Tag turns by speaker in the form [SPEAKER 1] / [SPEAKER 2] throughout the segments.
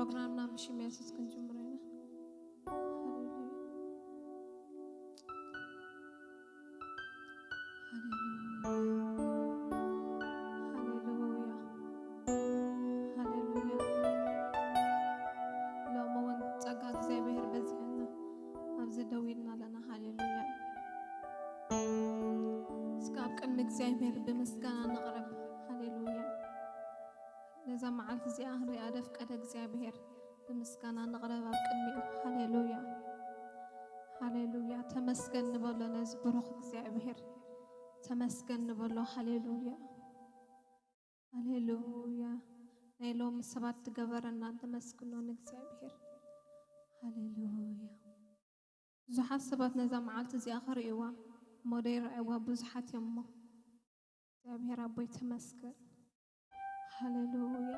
[SPEAKER 1] بروجرامنا مشي ميسس كنجمرينا እግዚአብሔር በመስጋና ነቅረብ ሃሌሉያ ለዛ መዓልት እዚ አህሪ አደፍ ቀደ እግዚአብሔር በመስጋና ነቅረብ አቅሚው ሃሌሉያ ሃሌሉያ ተመስገን ንበሎ ነዝ ብሩኽ እግዚአብሔር ተመስገን ንበሎ ሃሌሉያ ሃሌሉያ ናይሎም ሰባት ገበረና ተመስግኖን እግዚአብሔር ሃሌሉያ ብዙሓት ሰባት ነዛ መዓልት እዚ አኽሪዋ ሞዴር አይዋ ብዙሓት የሞ እግዚአብሔር አቦይ ተመስገን ሃሌሉያ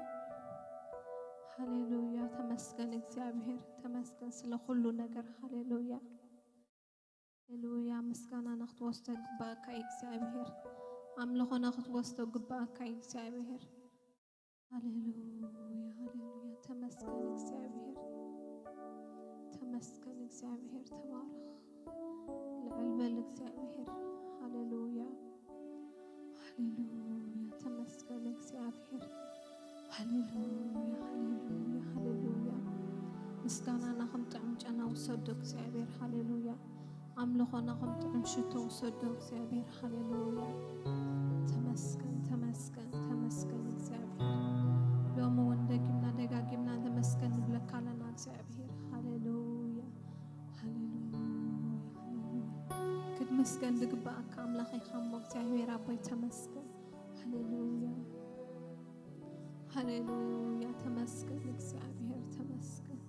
[SPEAKER 1] ሃሌሉያ ተመስገን እግዚአብሔር ተመስገን ስለ ሁሉ ነገር ሃሌሉያ ሃሌሉያ ምስጋና ነኽትወስዶ ግባእካ እግዚአብሔር አምልኾ ነኽትወስዶ ግባእካ እግዚአብሔር ሃሌሉያ ሃሌሉያ ተመስገን እግዚአብሔር ተባረክ ለዕልበል እግዚአብሔር ሃሌሉያ ሃሌሉያ ተመስገን እግዚአብሔር ሃሌሉያ ሃሌሉያ ሃሌሉያ ምስጋና ናኹም ጥዕም ጨና ወሰዶ እግዚአብሔር ሃሌሉያ አምልኾ ናኹም ጥዕም ሽቶ ወሰዶ እግዚአብሔር ሃሌሉያ ተመስገን ተመስገን ተመስገን እግዚአብሔር ሎሞ ወንደግምና ደጋግምና ተመስገን ብለካለና እግዚአብሔር ሃሌሉያ ሃሌሉያ مسكن دقبأك أملاخي خمك እግዚአብሔር አባይ ተመስገን ሃሌሉያ ሃሌሉያ ተመስገን እግዚአብሔር ተመስገን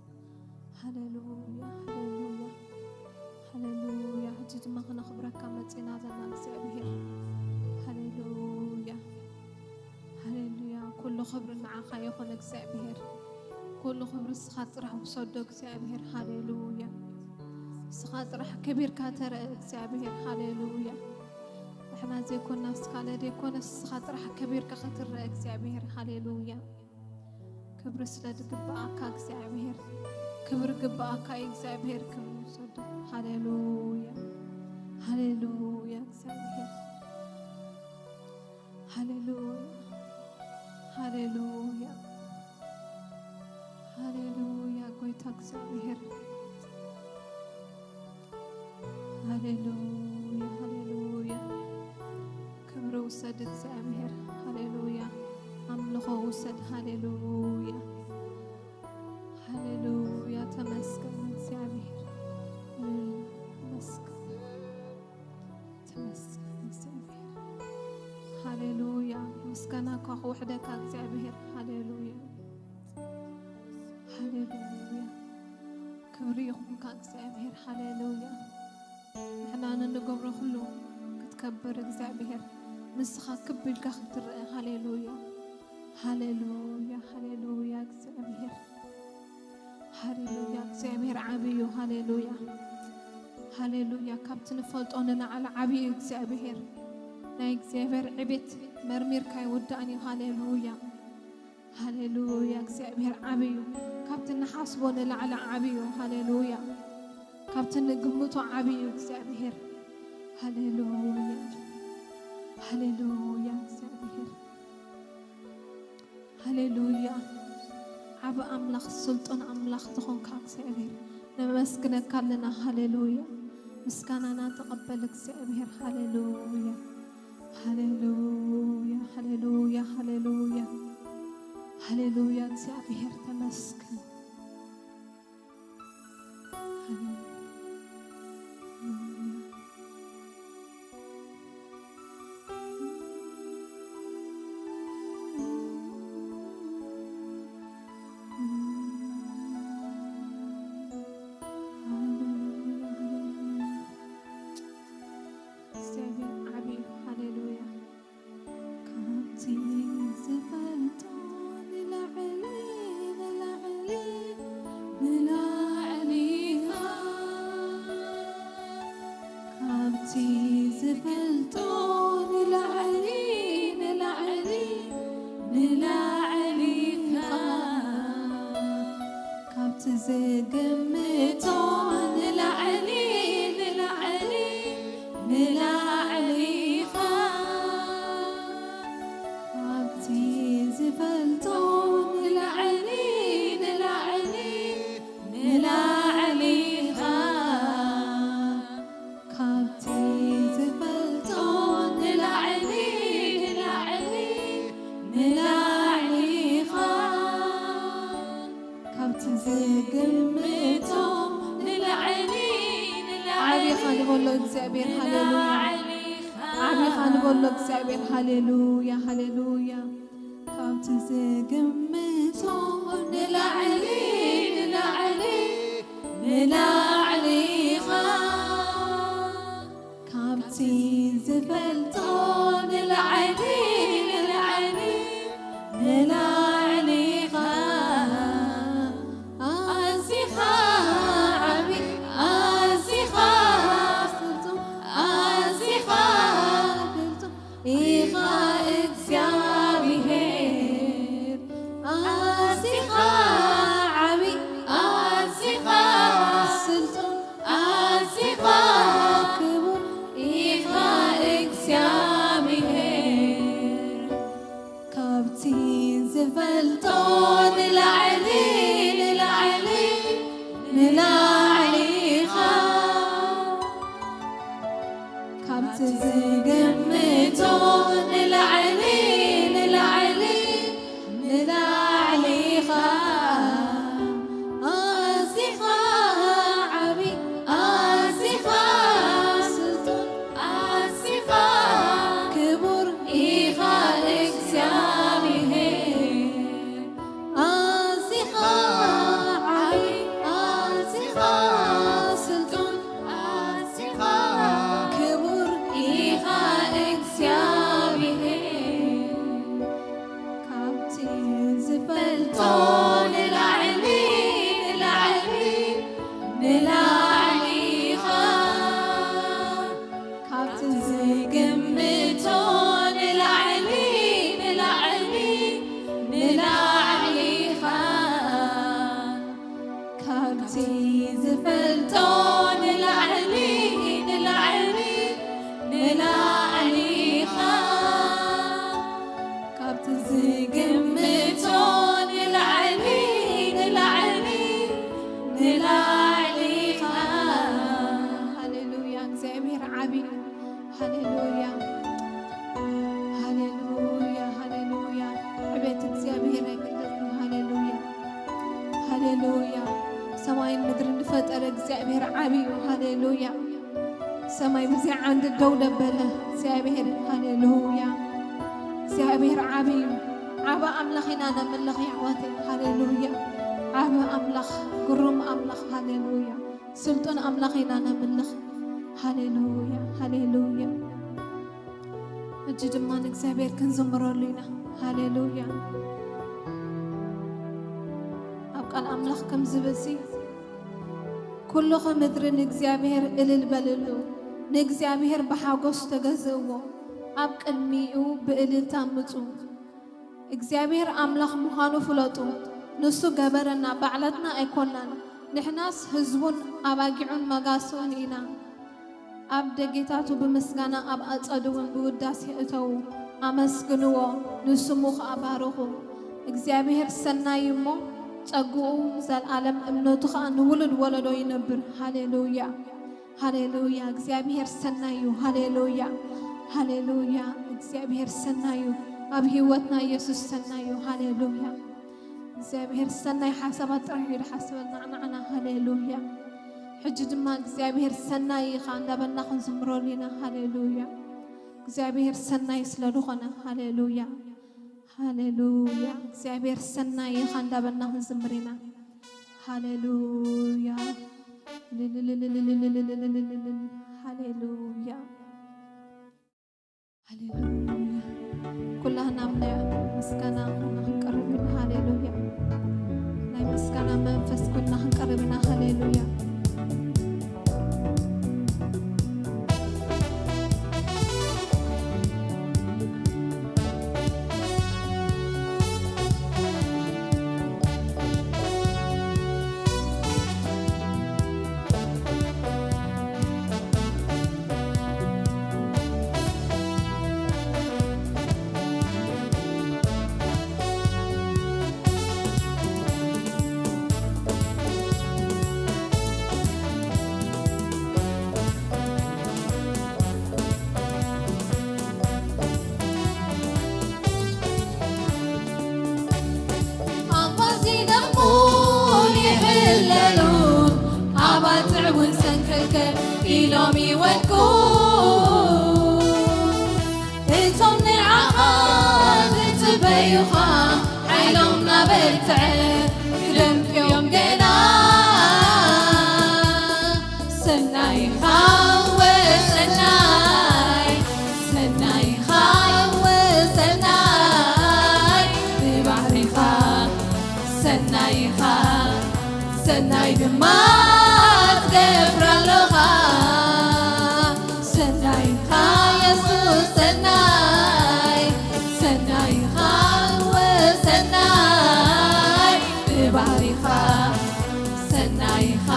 [SPEAKER 1] ሃሌሉያ ሃሌሉያ ሃሌሉያ እጅግ ማኸነ خبرك መጽና ዘና እግዚአብሔር ሃሌሉያ ሃሌሉያ ኩሉ خبر ንዓኻ ይኹን እግዚአብሔር ኩሉ خبر ስኻጥራሕ ወሰዶ እግዚአብሔር ሃሌሉያ سخاطرح كبير كاتر እግዚአብሔር ሃሌሉያ احنا زي كنا سكاله دي كنا سخاطرح كبير كخاطر እግዚአብሔር ሃሌሉያ ክብር ስለድግባአካ እግዚአብሔር ክብር ግባአካ እግዚአብሔር ክብር ወሰዶ ሃሌሉያ ሃሌሉያ እግዚአብሔር ሃሌሉያ ሃሌሉያ ሃሌሉያ ጎይታ እግዚአብሔር هاليلويا هاليلويا كبر وسد እግዚአብሔር هاليلويا አምልኾ ወሰድ هاليلويا هاليلويا ተመስገን እግዚአብሔር ተመስገን እግዚአብሔር هاليلويا ምስጋና ካኹ ወሕደካ እግዚአብሔር هاليلويا هاليلويا ክብር ይኹንካ እግዚአብሔር هاليلويا احنا نقبر كله كتكبر እግዚአብሔር ንስኻ ክብልካ ክትርአ ሃሌሉያ ሃሌሉያ ሃሌሉያ እግዚአብሔር ሃሌሉያ እግዚአብሔር ዓብዩ ሃሌሉያ ሃሌሉያ ካብቲ ንፈልጦ ንላዕሊ ዓብዩ እግዚአብሔር ናይ እግዚአብሔር ዕቤት መርሚርካ ይውዳእኒ ሃሌሉያ ሃሌሉያ እግዚአብሔር ዓብዩ ካብቲ ንሓስቦ ንላዕሊ ዓብዩ ሃሌሉያ كابتن قمتو عبي እግዚአብሔር هاليلويا هاليلويا እግዚአብሔር هاليلويا عب أملاخ السلطان أملاخ تخونك እግዚአብሔር نمسكنك لنا هاليلويا مسكننا تقبل እግዚአብሔር هاليلويا هاليلويا هاليلويا هاليلويا هاليلويا እግዚአብሔር تمسكن هاليلويا
[SPEAKER 2] زفلتان العلي
[SPEAKER 1] كابتي زفلتون نلعلي نلعلي نلعليها كابتي زفلتون نلعلي نلعلي نلعليها كابتي زقمتون نلعلي نلعلي خالي بقول له እግዚአብሔር هللويا عمي خان بقول له እግዚአብሔር هللويا هللويا كابت زقمتو نلعلي نلعلي نلعلي كابتي زفلتو نلعلي نلعلي نلعلي أزيخا عمي أزيخا أزيخا إيخا إكسيابيهير أزيخا عمي أزيخا سلطان أزيخا كبر إيخا إكسيابيهير كابتي زفلتون نلعلي نلعلي نلعليها كابتي زقمتون نلعلي نلعلي نلعليها أزيخا عبي أزيخا سلطان أزيخا كبر إيخا إكسيابيهير أزيخا عبي أزيخا سلطان أزيخا كبر إيخا إكسيابيهير كابتي زفلتون نلعلي نلعلي نلعليها كابتي زقمتون نلعلي نلعلي نلعليها كابتي زفلتون نلعلي نلعلي نلعليها كابتي زقمتون نلعلي نلعلي نلعليها هللويا እግዚአብሔር ዓቢይ هللويا هللويا هللويا ዕቤት እግዚአብሔር አይገለጽ هللويا هللويا ሰማይን ምድርን ፈጠረ እግዚአብሔር ዓቢይ هللويا ሰማይ በዚያ አንድ ደው ደበለ እግዚአብሔር هللويا እግዚአብሔር ዓቢይ ዓባ አምላኽና ነምልኽ ያዋቴ هللويا ዓባ አምላኽ ግሩም አምላኽ هللويا ስልጡን አምላኽና ነምልኽ هللويا هللويا እጅ ድማ ንእግዚአብሔር ክንዝምረሉ ኢና هللويا ኣብ ቃል ኣምላኽ ከም ዝበሲ ኩልኹም ምድሪ ንእግዚአብሔር እልል በልሉ ንእግዚአብሔር ብሓጎስ ተገዝእዎ ኣብ ቅድሚኡ ብእልልታ ምፁ እግዚአብሔር ኣምላኽ ምዃኑ ፍለጡ ንሱ ገበረና ባዕላትና ኣይኮናን ንሕናስ ህዝቡን ኣባጊዑን መጋሶን ኢና ኣብ ደጌታቱ ብምስጋና ኣብ ኣጸድውን ብውዳሴ እተው ኣመስግንዎ ንስሙ ከዓ ባርኹ እግዚአብሔር ሰናይ እሞ ጸጉኡ ዘለዓለም እምነቱ ከዓ ንውሉድ ወለዶ ይነብር هللويا هللويا እግዚአብሔር ሰናይ እዩ هللويا هللويا እግዚአብሔር ሰናይ እዩ ኣብ ህይወትና ኢየሱስ ሰናይ እዩ هللويا እግዚአብሔር ሰናይ ሓሳባት ጥራሕ እዩ ሓስበልና ንዓና هللويا ሕጂ ድማ እግዚአብሔር ሰናይ ኢኻ እንዳበልና ክንዝምረሉ ኢና هللويا እግዚአብሔር ሰናይ ስለዝኾነ هللويا هللويا እግዚአብሔር ሰናይ ኢኻ እንዳበልና ክንዝምር ኢና هللويا هللويا هللويا كلنا من مسكنا نقربنا هللويا لا مسكنا منفس كنا نقربنا هللويا ይኽልከል ኢሎም ይወድቁ እቶም ንዓኻ ዝፅበዩኻ ሓይሎም ናበልትዐ ክደምቅዮም ገና ሰናይኻ ወሰናይ ሰናይኻ ወሰናይ ብባሕሪኻ ሰናይኻ ሰናይ ድማ ትገብር ኣለኻ ሰናይኻ የሱስ ሰናይ ሰናይኻ ወሰናይ ብባሕሪኻ ሰናይኻ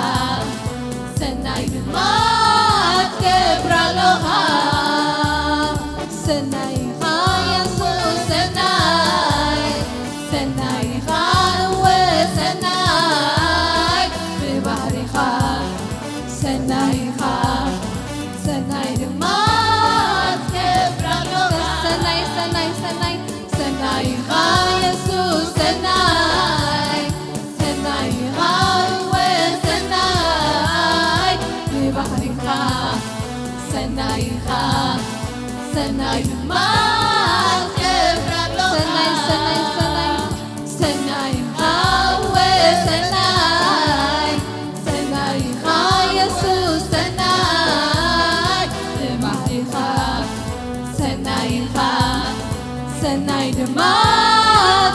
[SPEAKER 1] ሰናይ ድማ ትገብር ኣለኻ ሰናይኻ የሱስ ሰናይ ሰናይኻ ወሰናይ ብባሕሪኻ ሰናይኻ ሰናይ ድማ ትገብር ኣለኻ ሰናይ ሰናይ ሰናይ ሰናይኻ የሱስ ሰናይ ሰናይኻ ወሰናይ ብባሕሪኻ ሰናይኻ ሰናይ ድማ ትገብር ኣለኻ ሰናይ ሰናይ ሰናይ ሰናይኻ ወሰናይ ሰናይኻ የሱስ ሰናይ ብባሕሪኻ ሰናይኻ ሰናይ ድማ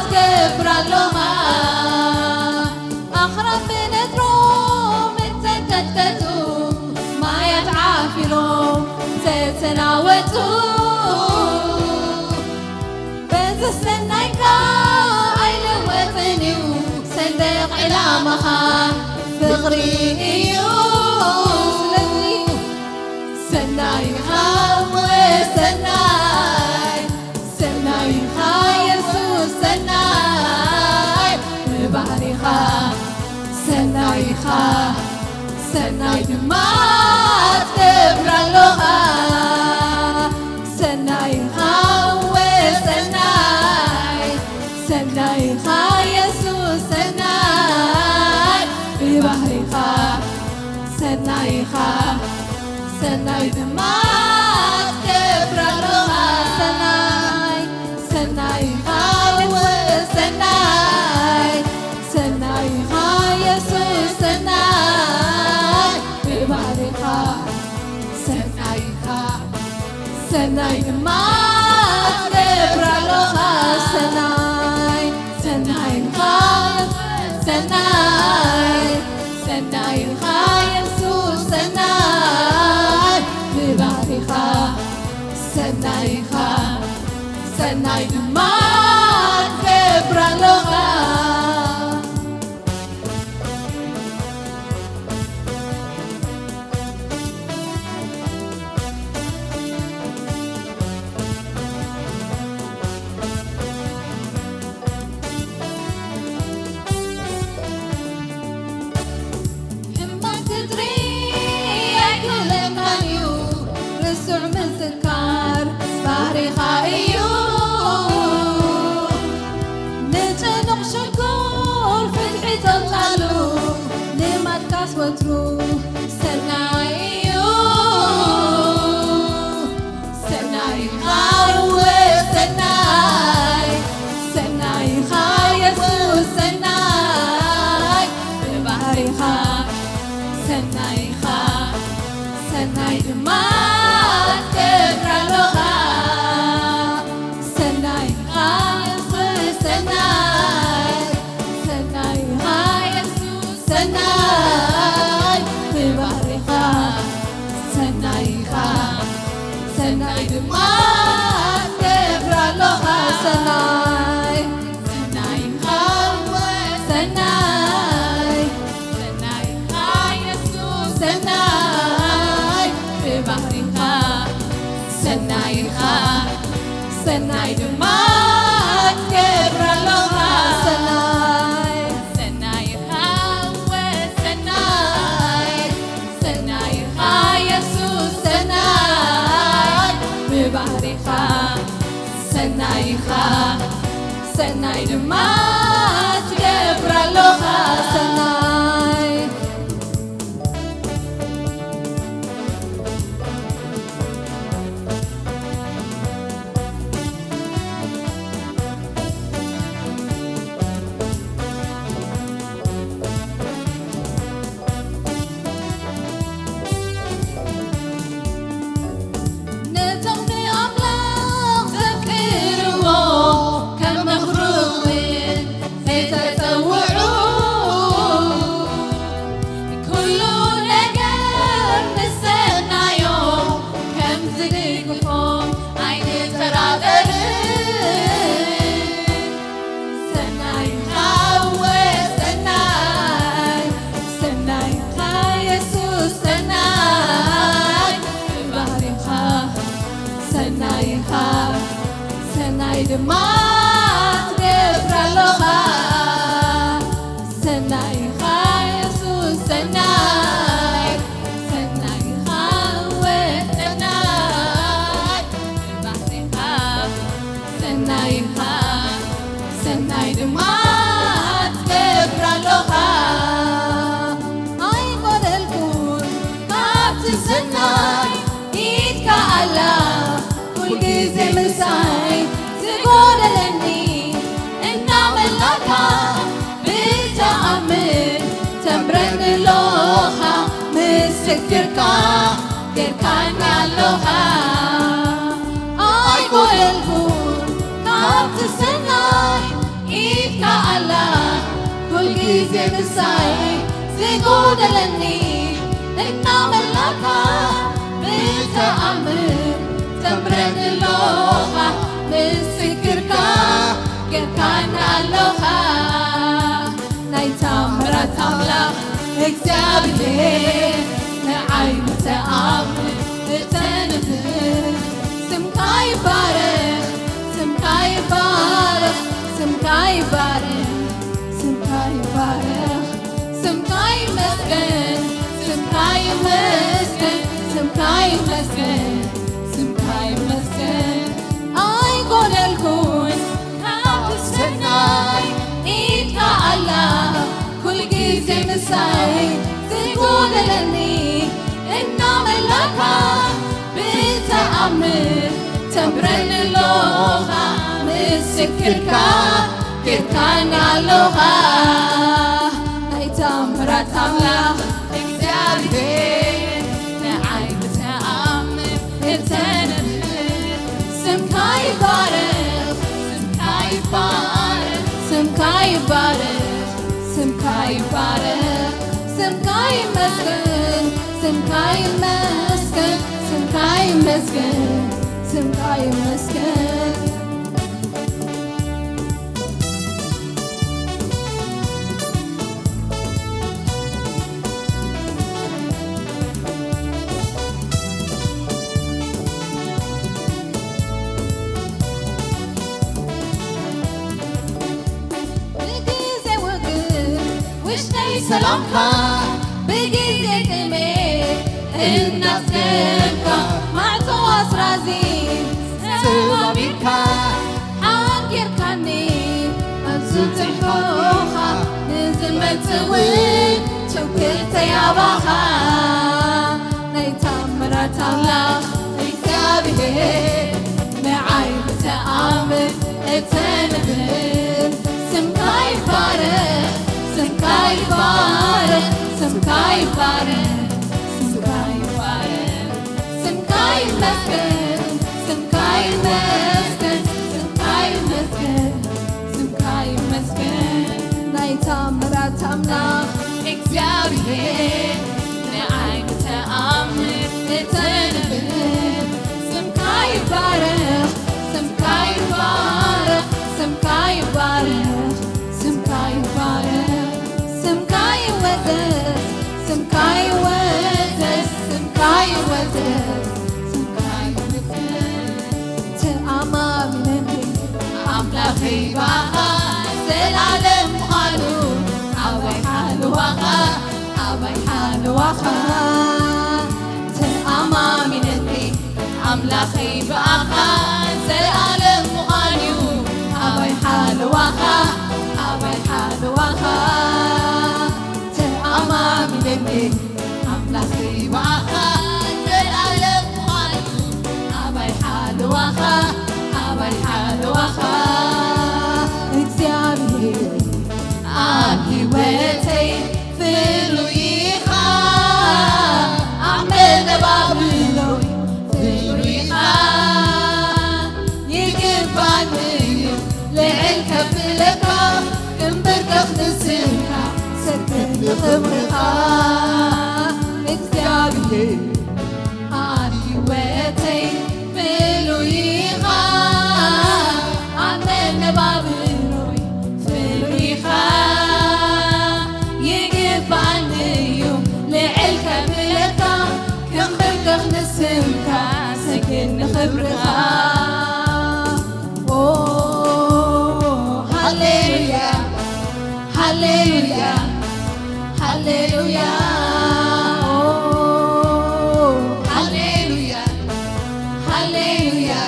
[SPEAKER 1] ትገብር ኣለኻ ኣኽራን ብነጥሮም እተንቀጥቀጡ ማያት ዓፊሮም ተተናወጡ በዚ ሰናይካ ኣይለወጥን እዩ ሰንደቕ ዕላማኻ ፍቕሪ እዩ ስለዚ ሰናይኻ ወሰናይ ሰናይኻ የሱስ ሰናይ ብባሕሪኻ ሰናይኻ ሰናይ ድማ ትገብር ኣለኻ ሰናይኻ ወሰናይ ሰናይኻ የሱስ ሰናይ ብባሕሪኻ ሰናይኻ ሰናይ ድማ ትገብር ኣለኻ ሰናይ ሰናይኻ ወሰናይ ሰናይኻ የሱስ ሰናይ ብባሕሪኻ ሰናይኻ ሰናይ ድማ ትገብር ኣለኻ ሰናይ ሰናይኻ ሰናይ ሰናይኻ የሱስ ሰናይ ብባሕሪኻ ሰናይኻ ሰናይ ድማ ትገብር ኣለኻ ርሱዕ ምዝካር ባህሪኻ እዩ ንጭኑቕ ሽጉር ፍትሒ ተውፃሉ ንማትካስ ወትሩ ሰናይ እዩ ሰናይኻ ወሰናይ ሰናይኻ የሱስ ሰናይ ብባሕሪኻ ሰናይኻ ሰናይ ድማ ትገብር ኣለኻ ሰናይኻ የሱስ ሰናይ ሰናይኻ የሱስ ሰናይ ብባሕሪኻ ሰናይኻ ሰናይ ድማ ትገብር ኣለኻ ሰናይ ሰናይኻ ወሰናይ ሰናይኻ የሱስ ሰናይ ብባሕሪኻ ሰናይኻ ሰናይ ድማ ትገብር ኣለኻ ሰናይ ሰናይኻ ወሰናይ ሰናይኻ የሱስ ሰናይ ብባሕሪኻ ሰናይኻ ሰናይ ድማ ትገብር ኣለኻ ሰናይ ድማ ትገብራለኻ ሰናይ ኢኻ ኢየሱስ ሰናይ ሰናይ ኢኻ ወሰናይ ባሕሪኻ ሰናይ ኢኻ ሰናይ ድማ ትገብራለኻ ኣይጎደልኩን ካብቲ ሰናይ ኢድካ ኣላ ኩል ጊዜ ምሳይ ዝጎደለኒ እናመላካ ብተኣምር ተምረኒ ኣለኻ ምስክርካ ጌርካኒ ኣለኻ ኣይጎደልኩን ካብቲ ሰናይ ኢድካ ኣላ ኩል ጊዜ ምሳይ ዝጎደለኒ እናመላካ ብተኣምር ተምረኒ ኣለኻ ምስክርካ ጌርካኒ ኣለኻ ናይ ተኣምራት ኣምላኽ እግዚኣብሔር ንዓይ ተኣምር እተንብር ስምካ ይባረኽ ስምካ ይባረኽ ስምካ ይባረኽ ስምካ ይባረኽ ስምካ ይመስገን ስምካ ይመስገን ስምካ ይመስገን ስምካ ይመስገን ኣይጎደልኩን ካብቲ ሰናይ ኢድካ ኣላ ኩል ጊዜ ምሳይ ዝጎደለኒ እናመላካ ብተኣምር ተምረኒ ኣለኻ ምስክርካ ጌርካኒ ኣለኻ ናይ ተኣምራት ኣምላኽ እግዚኣብሔር ንዓይ ብተኣምር እተንብር ስምካ ይባረኽ ስምካ ይባረኽ ስምካ ይባረኽ ስምካ ይባረኽ ስምካ ይመስገን ስምካ ይመስገን ስምካ ይመስገን ስምካ ይመስገን ሰላምካ ብጊዜ ጥሜት እናስገንካ ማዕፆ ኣስራዚ ሰባቢርካ ሓንጌርካኒ ኣብዚ ትሕኻ ንዝመፅውን ችውክልተይ ኣባኻ ናይ ተኣምራት ኣምላኽ እግዚኣብሔር ንዓይ ብተኣምር እተንብር ስምካ ይባረኽ ስምካ ይባረኽ ስምካ ይባረኽ ስምካ ይባረኽ ስምካ ይመስገን ስምካ ይመስገን ስምካ ይመስገን ስምካ ይመስገን ናይ ተኣምራት ኣምላኽ እግዚኣብሔር ንዓይ ብተኣምር እተንብር ስምካ ይባረኽ ስምካ ይባረኽ ስምካ ይባረኽ ስምካ ይባረኽ ስምካ ይወደስ ስምካ ይወደስ ስምካ ይወደስ ስምካ ይወደስ ተኣማምነኒ ኣምላኸይ ባኻ ዘላለም ምዃኑ ኣባይ ሓልዋኻ ኣባይ ሓልዋኻ ተኣማምነኒ ኣምላኸይ ባኻ ዘላለም ምዃኑ ኣባይ ሓልዋኻ ኣባይ ሓልዋኻ ተኣማምነኒ ኣምላኸይ ባኻ ዘላለም ምዃኑ ኣባይ ሓልዋኻ ኣባይ ሓልዋኻ እግዚኣብሔር ኣብ ህይወተይ ፍሉይ ኢኻ ኣብ መነባብሮይ ፍሉይ ኢኻ ይግባእኒ ልዕል ከፍ ኢለካ ክንብርከኽ ንስምካ ሰግድ ንኽብርኻ እግዚኣብሔር ኣብ ህይወተይ ፍሉይ ኢኻ ኣብ መነባብሮይ ፍሉይ ኢኻ ይግባእኒ እዩ ልዕል ከፍ ኢለካ ክንብርከኽ ንስምካ ሰግድ ንኽብርኻ هللويا هللويا هللويا هللويا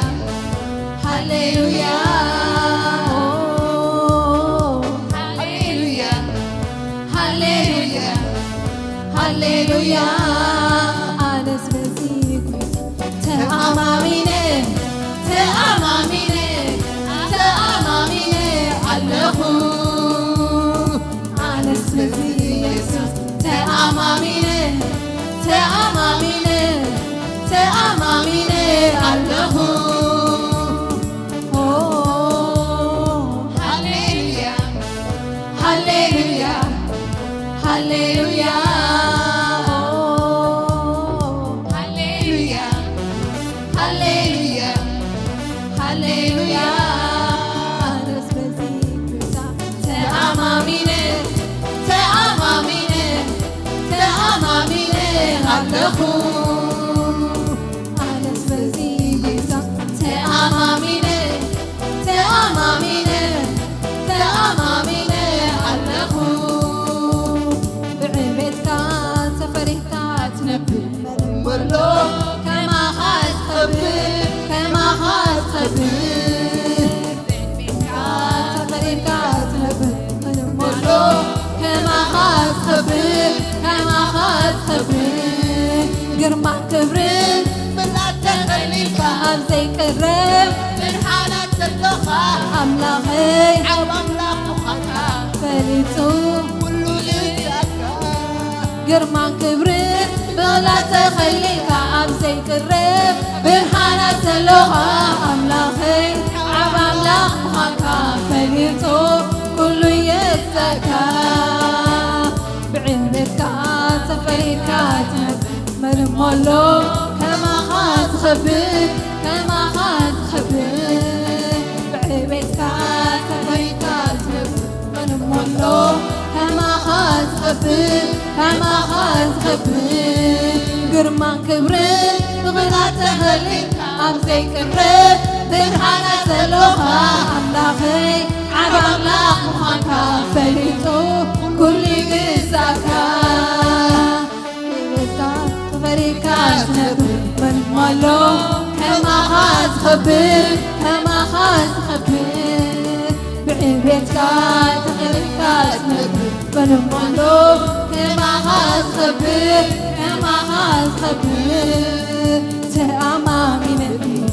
[SPEAKER 1] هللويا هللويا هللويا هللويا أنا سبزيك تأماميني تأماميني تأماميني الله أنا سبزيك تأماميني تأماميني تأماميني الله هللويا هللويا هللويا هللويا هللويا هللويا تأماميني تأماميني تأماميني الله أنا سبزيك تأماميني تأماميني تأماميني الله بعبدك سفرك تنبه ولو كما خاز خبر كما خاز خبر بعبدك سفرك تنبه ولو كما خاز خبر كما خاز خبر قرمع كبرين من التخليك أمزي كرم من حالة اللغة أملاخي عم أملاخ مخاتا فليتو كله ليتاكا قرمع كبرين بلا تخليك أمزي كرم من حالة اللغة أملاخي عم أملاخ مخاتا فليتو كله يتاكا بعينك سفريك مرمولو كما خاز خبر كما خاز خبر بعيبتك سفريك مرمولو كما خاز خبر كما خاز خبر قرمان كبرين بغلا تخليك أمزي كبرين برحانة سلوخة أملاخي عب أملاخ مخانكا فليتو كل قساكا فريكاش نبر من مالو كما خاز خبر كما خاز خبر بعيبتك تغيركاش نبر من مالو كما خاز خبر كما خاز خبر تأمامي نبي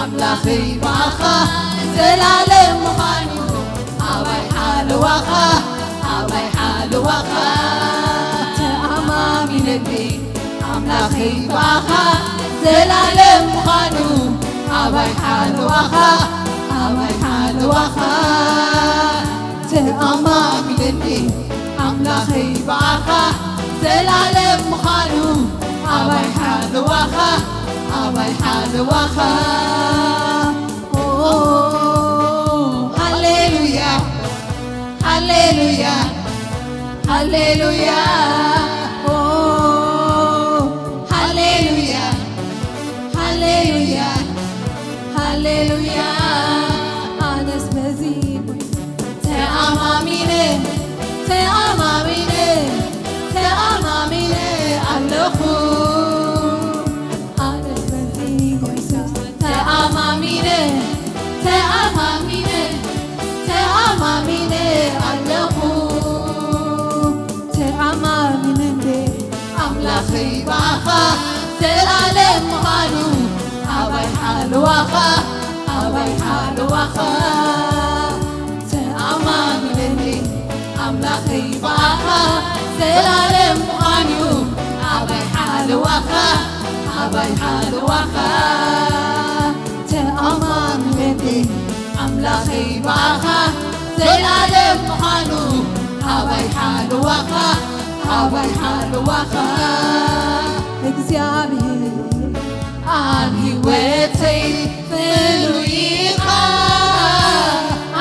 [SPEAKER 1] أملاخي باخا زلالم مخانو أوي حال وخا أوي حال وخا تأمامي نبي أملاخي باخا زلالم مخانو أوي حال وخا أوي حال وخا تأمامي نبي أملاخي باخا زلالم مخانو أوي حال وخا أوي حال وخا هللويا هللويا هللويا هللويا هللويا هللويا أنا سبزيك تأماميني تأماميني تأماميني الله أنا سبزيك تأماميني تأماميني تأماميني الله تأماميني أملاخي باخا زلالم مخانو أوي حال وخا أوي حال وخا تأماميني أملاخي باخا زلالم مخانو أوي حال وخا أوي حال وخا تأماميني أملاخي باخا زلالم مخانو أوي حال وخا أوي حال وخا እግዚአብሔር ኣብ ሕይወተይ ፍሉይኻ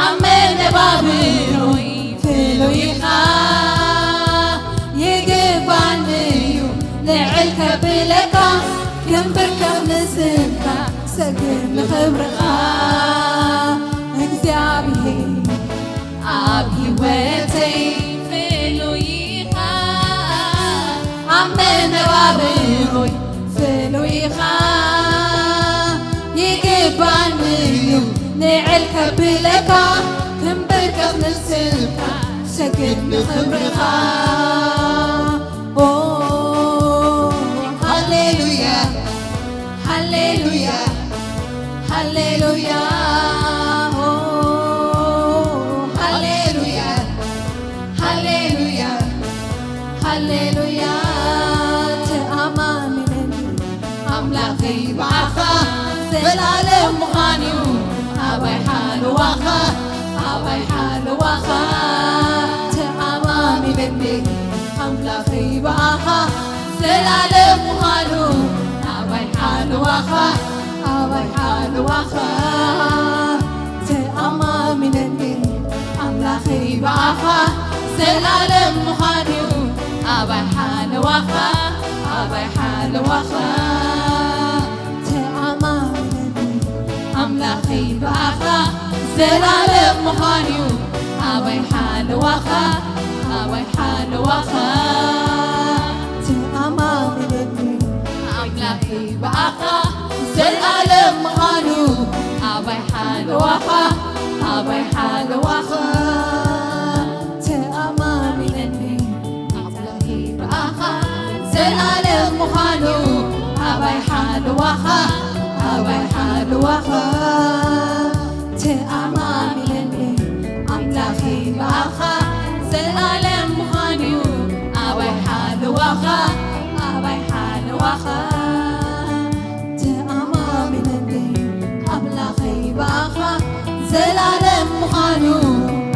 [SPEAKER 1] ኣብ መነባብሮይ ፍሉይኻ ይግባን እዩ ልዕል ከብለካ ክንብርከብ ንስምካ ሰግድ ንኽብርኻ እግዚአብሔር ኣብ ሕይወተይ እግዚአብሔር ፍሉይኻ ይግባንዩ ንዕል ከብለካ ክንብርከኽ ንስብካ ሰግድ ንኽብርኻ ሃሌሉያ ሃሌሉያ ሃሌሉያ ሃሌሉያ ሃሌሉያ ሃሌሉያ ተኣማምነኒ ኣምላኸይ በዓኻ ዘላለም ምዃንዩ ኣባይ ሓልዋኻ ኣባይ ሓልዋኻ ተኣማምነኒ ኣምላኸይ በዓኻ ዘላለም ምዃኑ ኣባይ ሓልዋኻ ኣባይ ሓልዋኻ ተኣማምነኒ ኣምላኸይ በዓኻ ዘላለም ምዃኑ ኣባይ ሓልዋኻ ኣባይ ሓልዋኻ ተኣማምነኒ ኣምላኸይ በዓኻ ዘላለም ምዃኑ ኣባይ ሓልዋኻ ኣባይ ሓልዋኻ ተኣማምነኒ ኣምላኸይ በዓኻ ዘላለም ምዃኑ ኣባይ ሓልዋኻ ኣባይ ሓልዋኻ ተኣማምነኒ ኣምላኸይ በዓኻ ዘላለም ምዃኑ ኣባይ ሓልዋኻ ኣባይ ሓልዋኻ ተኣማምነኒ ኣምላኸይ በዓኻ ዘላለም ምዃኑ ኣባይ ሓልዋኻ ኣባይ ሓልዋኻ ተኣማምነኒ ኣምላኸይ በዓኻ ዘላለም ምዃኑ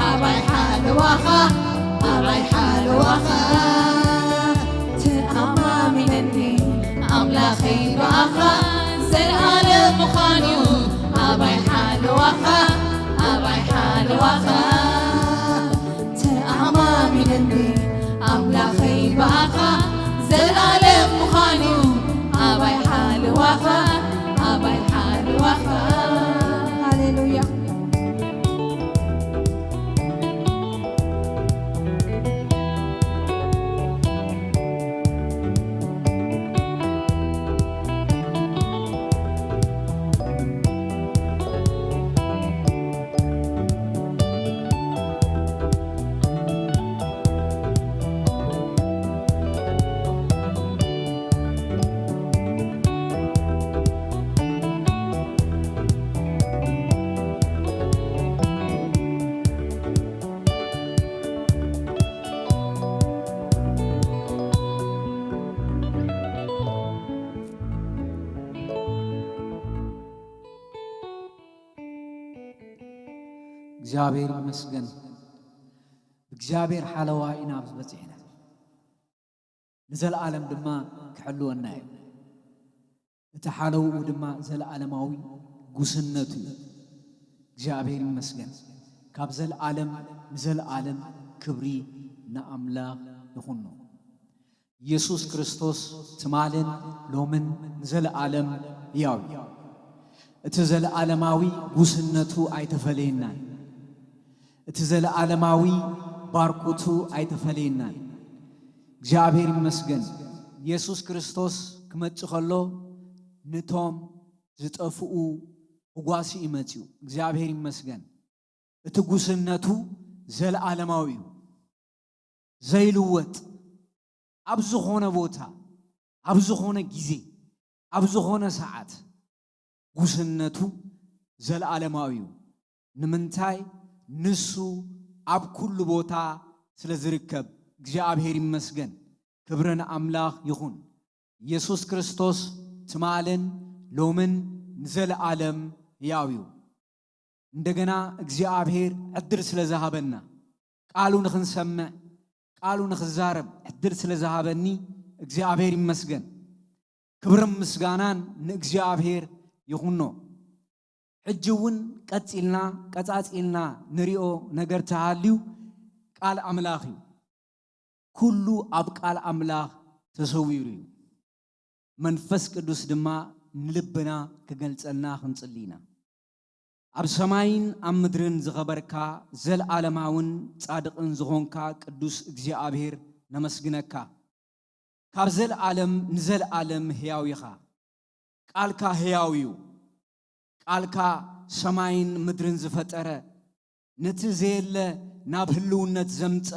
[SPEAKER 1] ኣባይ ሓልዋኻ ኣባይ ሓልዋኻ ተኣማምነኒ ኣምላኸይ በዓኻ ዘላለም ምዃኑ ኣባይ ሓልዋኻ ኣባይ ሓልዋኻ ተኣማምነኒ ኣምላኸይ በዓኻ ዘላለም ምዃኑ ኣባይ ሓልዋኻ ኣባይ ሓልዋኻ ሃሌሉያ
[SPEAKER 2] እግዚአብሔር ይመስገን እግዚአብሔር ሓለዋ ኢና ዝበፅሕና ንዘለዓለም ድማ ክሕልወና እዩ እቲ ሓለውኡ ድማ ዘለዓለማዊ ጉስነቱ እዩ እግዚአብሔር ይመስገን ካብ ዘለዓለም ንዘለዓለም ክብሪ ንኣምላኽ ይኹን ኢየሱስ ክርስቶስ ትማልን ሎምን ንዘለዓለም ሕያው እዩ እቲ ዘለዓለማዊ ጉስነቱ ኣይተፈለየናን እቲ ዘለዓለማዊ ባርኮቱ ኣይተፈለየናን እግዚአብሔር ይመስገን ኢየሱስ ክርስቶስ ክመጽእ ከሎ ንቶም ዝጠፍኡ ሕጓሲ ይመጽኡ እግዚአብሔር ይመስገን እቲ ጉስነቱ ዘለዓለማዊ እዩ ዘይልወጥ ኣብ ዝኾነ ቦታ ኣብ ዝኾነ ጊዜ ኣብ ዝኾነ ሰዓት ጉስነቱ ዘለዓለማዊ እዩ ንምንታይ ንሱ ኣብ ኩሉ ቦታ ስለ ዝርከብ እግዚአብሔር ይመስገን ክብርን ኣምላኽ ይኹን ኢየሱስ ክርስቶስ ትማልን ሎምን ንዘለዓለም ሕያው እዩ እንደገና እግዚአብሔር ዕድል ስለ ዝሃበና ቃሉ ንኽንሰምዕ ቃሉ ንኽዛረብ ዕድል ስለ ዝሃበኒ እግዚአብሔር ይመስገን ክብርን ምስጋናን ንእግዚአብሔር ይኹኖ ሕጂ እውን ቀፂልና ቀጻጺልና ንሪኦ ነገር ተሃልዩ ቃል ኣምላኽ እዩ ኩሉ ኣብ ቃል ኣምላኽ ተሰዊሩ እዩ መንፈስ ቅዱስ ድማ ንልብና ክገልጸልና ክንጽሊና ኣብ ሰማይን ኣብ ምድርን ዝኸበርካ ዘለዓለማውን ጻድቕን ዝኾንካ ቅዱስ እግዚአብሔር ነመስግነካ كابزل عالم نزل عالم هياويخا قالكا هياويو قالكا سماين مدرن زفتره نتزيل نابهلونت زمت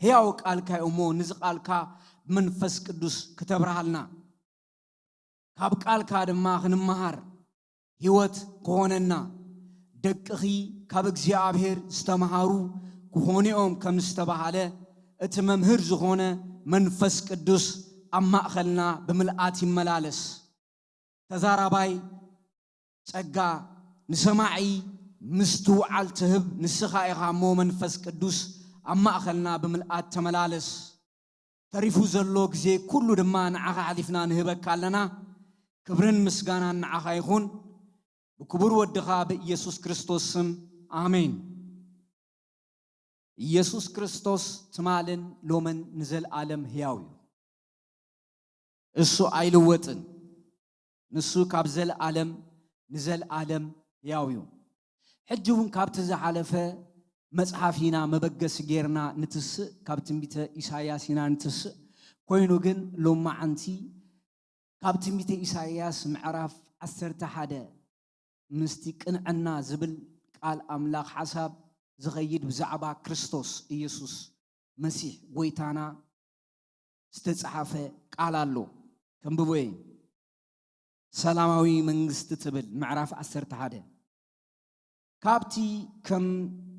[SPEAKER 2] هياو قالكا أمو نزق قالكا منفس قدوس كتبرهالنا كاب قالكا دماغ نمهار هيوت كوننا دقخي كاب እግዚአብሔር استمهارو كهونيهم كم استبهاله اتممهر زخونه منفس قدوس أما أخلنا بملآت ملالس تزارباي ጸጋ نسمعي مستوعل تهب نسخاي خامو منفس قدوس أما أخلنا بملآت تملالس تعرفو زلو غزي كله دما نعخا حلفنا نهبك كالنا كبرن مسغانا نعخا يخون بكبر ودخا بإيسوس كريستوس آمين ኢየሱስ ክርስቶስ ትማልን ሎመን ንዘል ዓለም ሕያው እሱ አይልወጥን ንሱ ካብ ዘል ዓለም ንዘል ዓለም ሕያው ሕጅውን ካብቲ ዝሓለፈ መጽሐፊና መበገስ ጌርና ንትስ ካብ ትንቢተ ኢሳይያስና ንትስ ኮይኑ ግን ሎማዓንቲ ካብ ትንቢተ ኢሳይያስ ምዕራፍ 11 ምስቲ ቅንዕና ዝብል ቃል አምላክ ሐሳብ زغيد بزعبا كريستوس إيسوس مسيح ويتانا استتصحافة قالالو كم بوين سلاموي منغست تبل معرف 11 كابتي كم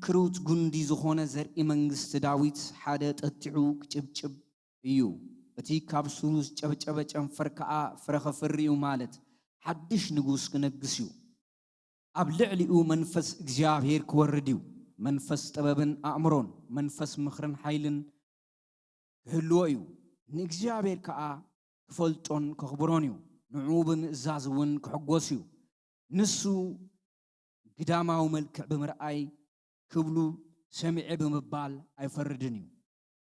[SPEAKER 2] كروت غندي زخونه زرئي منغست داويت حاده تطعو قچبچب ايو اتي كابسوس چبچبه چنفركا فرخفريو مالت حدش نغوس كنغسيو اب لعليو منفس እግዚአብሔር كورديو منفس طببن أمرون منفس مخرن حيلن هلويو نيجزابير كا فولتون كخبرونيو نعوبن زازون كحقوسيو نسو قداماو ملك بمرأي كبلو سمع بمبال أي فردنيو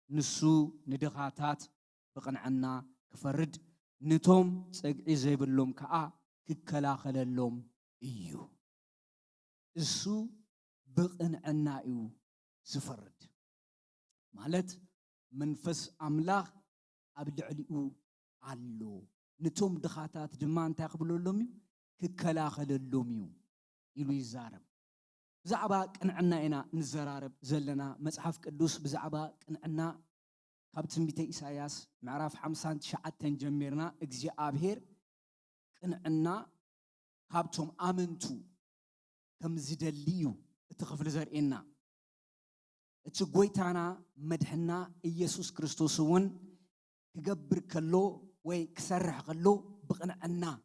[SPEAKER 2] نسو ندخاتات بقنعنا كفرد نتوم سقعي زيبلوم كا ككلا خلالوم إيو السو بقنعنا إيو زفرد مالت منفس أملاخ أبدعليو علو نتوم دخاتات دمان تقبلو اللوميو ككلاخل اللوميو إلو يزارب بزعبا كنعنا إنا نزرارب زلنا مصحف قدوس بزعبا كنعنا كابتن بيت إساياس معراف 59 جميرنا እግዚአብሔር كنعنا كابتم آمنتو كم زدليو اتخفل زرئنا اتشقويتانا مدحنا إيسوس كريستوس ون كقبر كلو وي كسرح كلو بقنعنا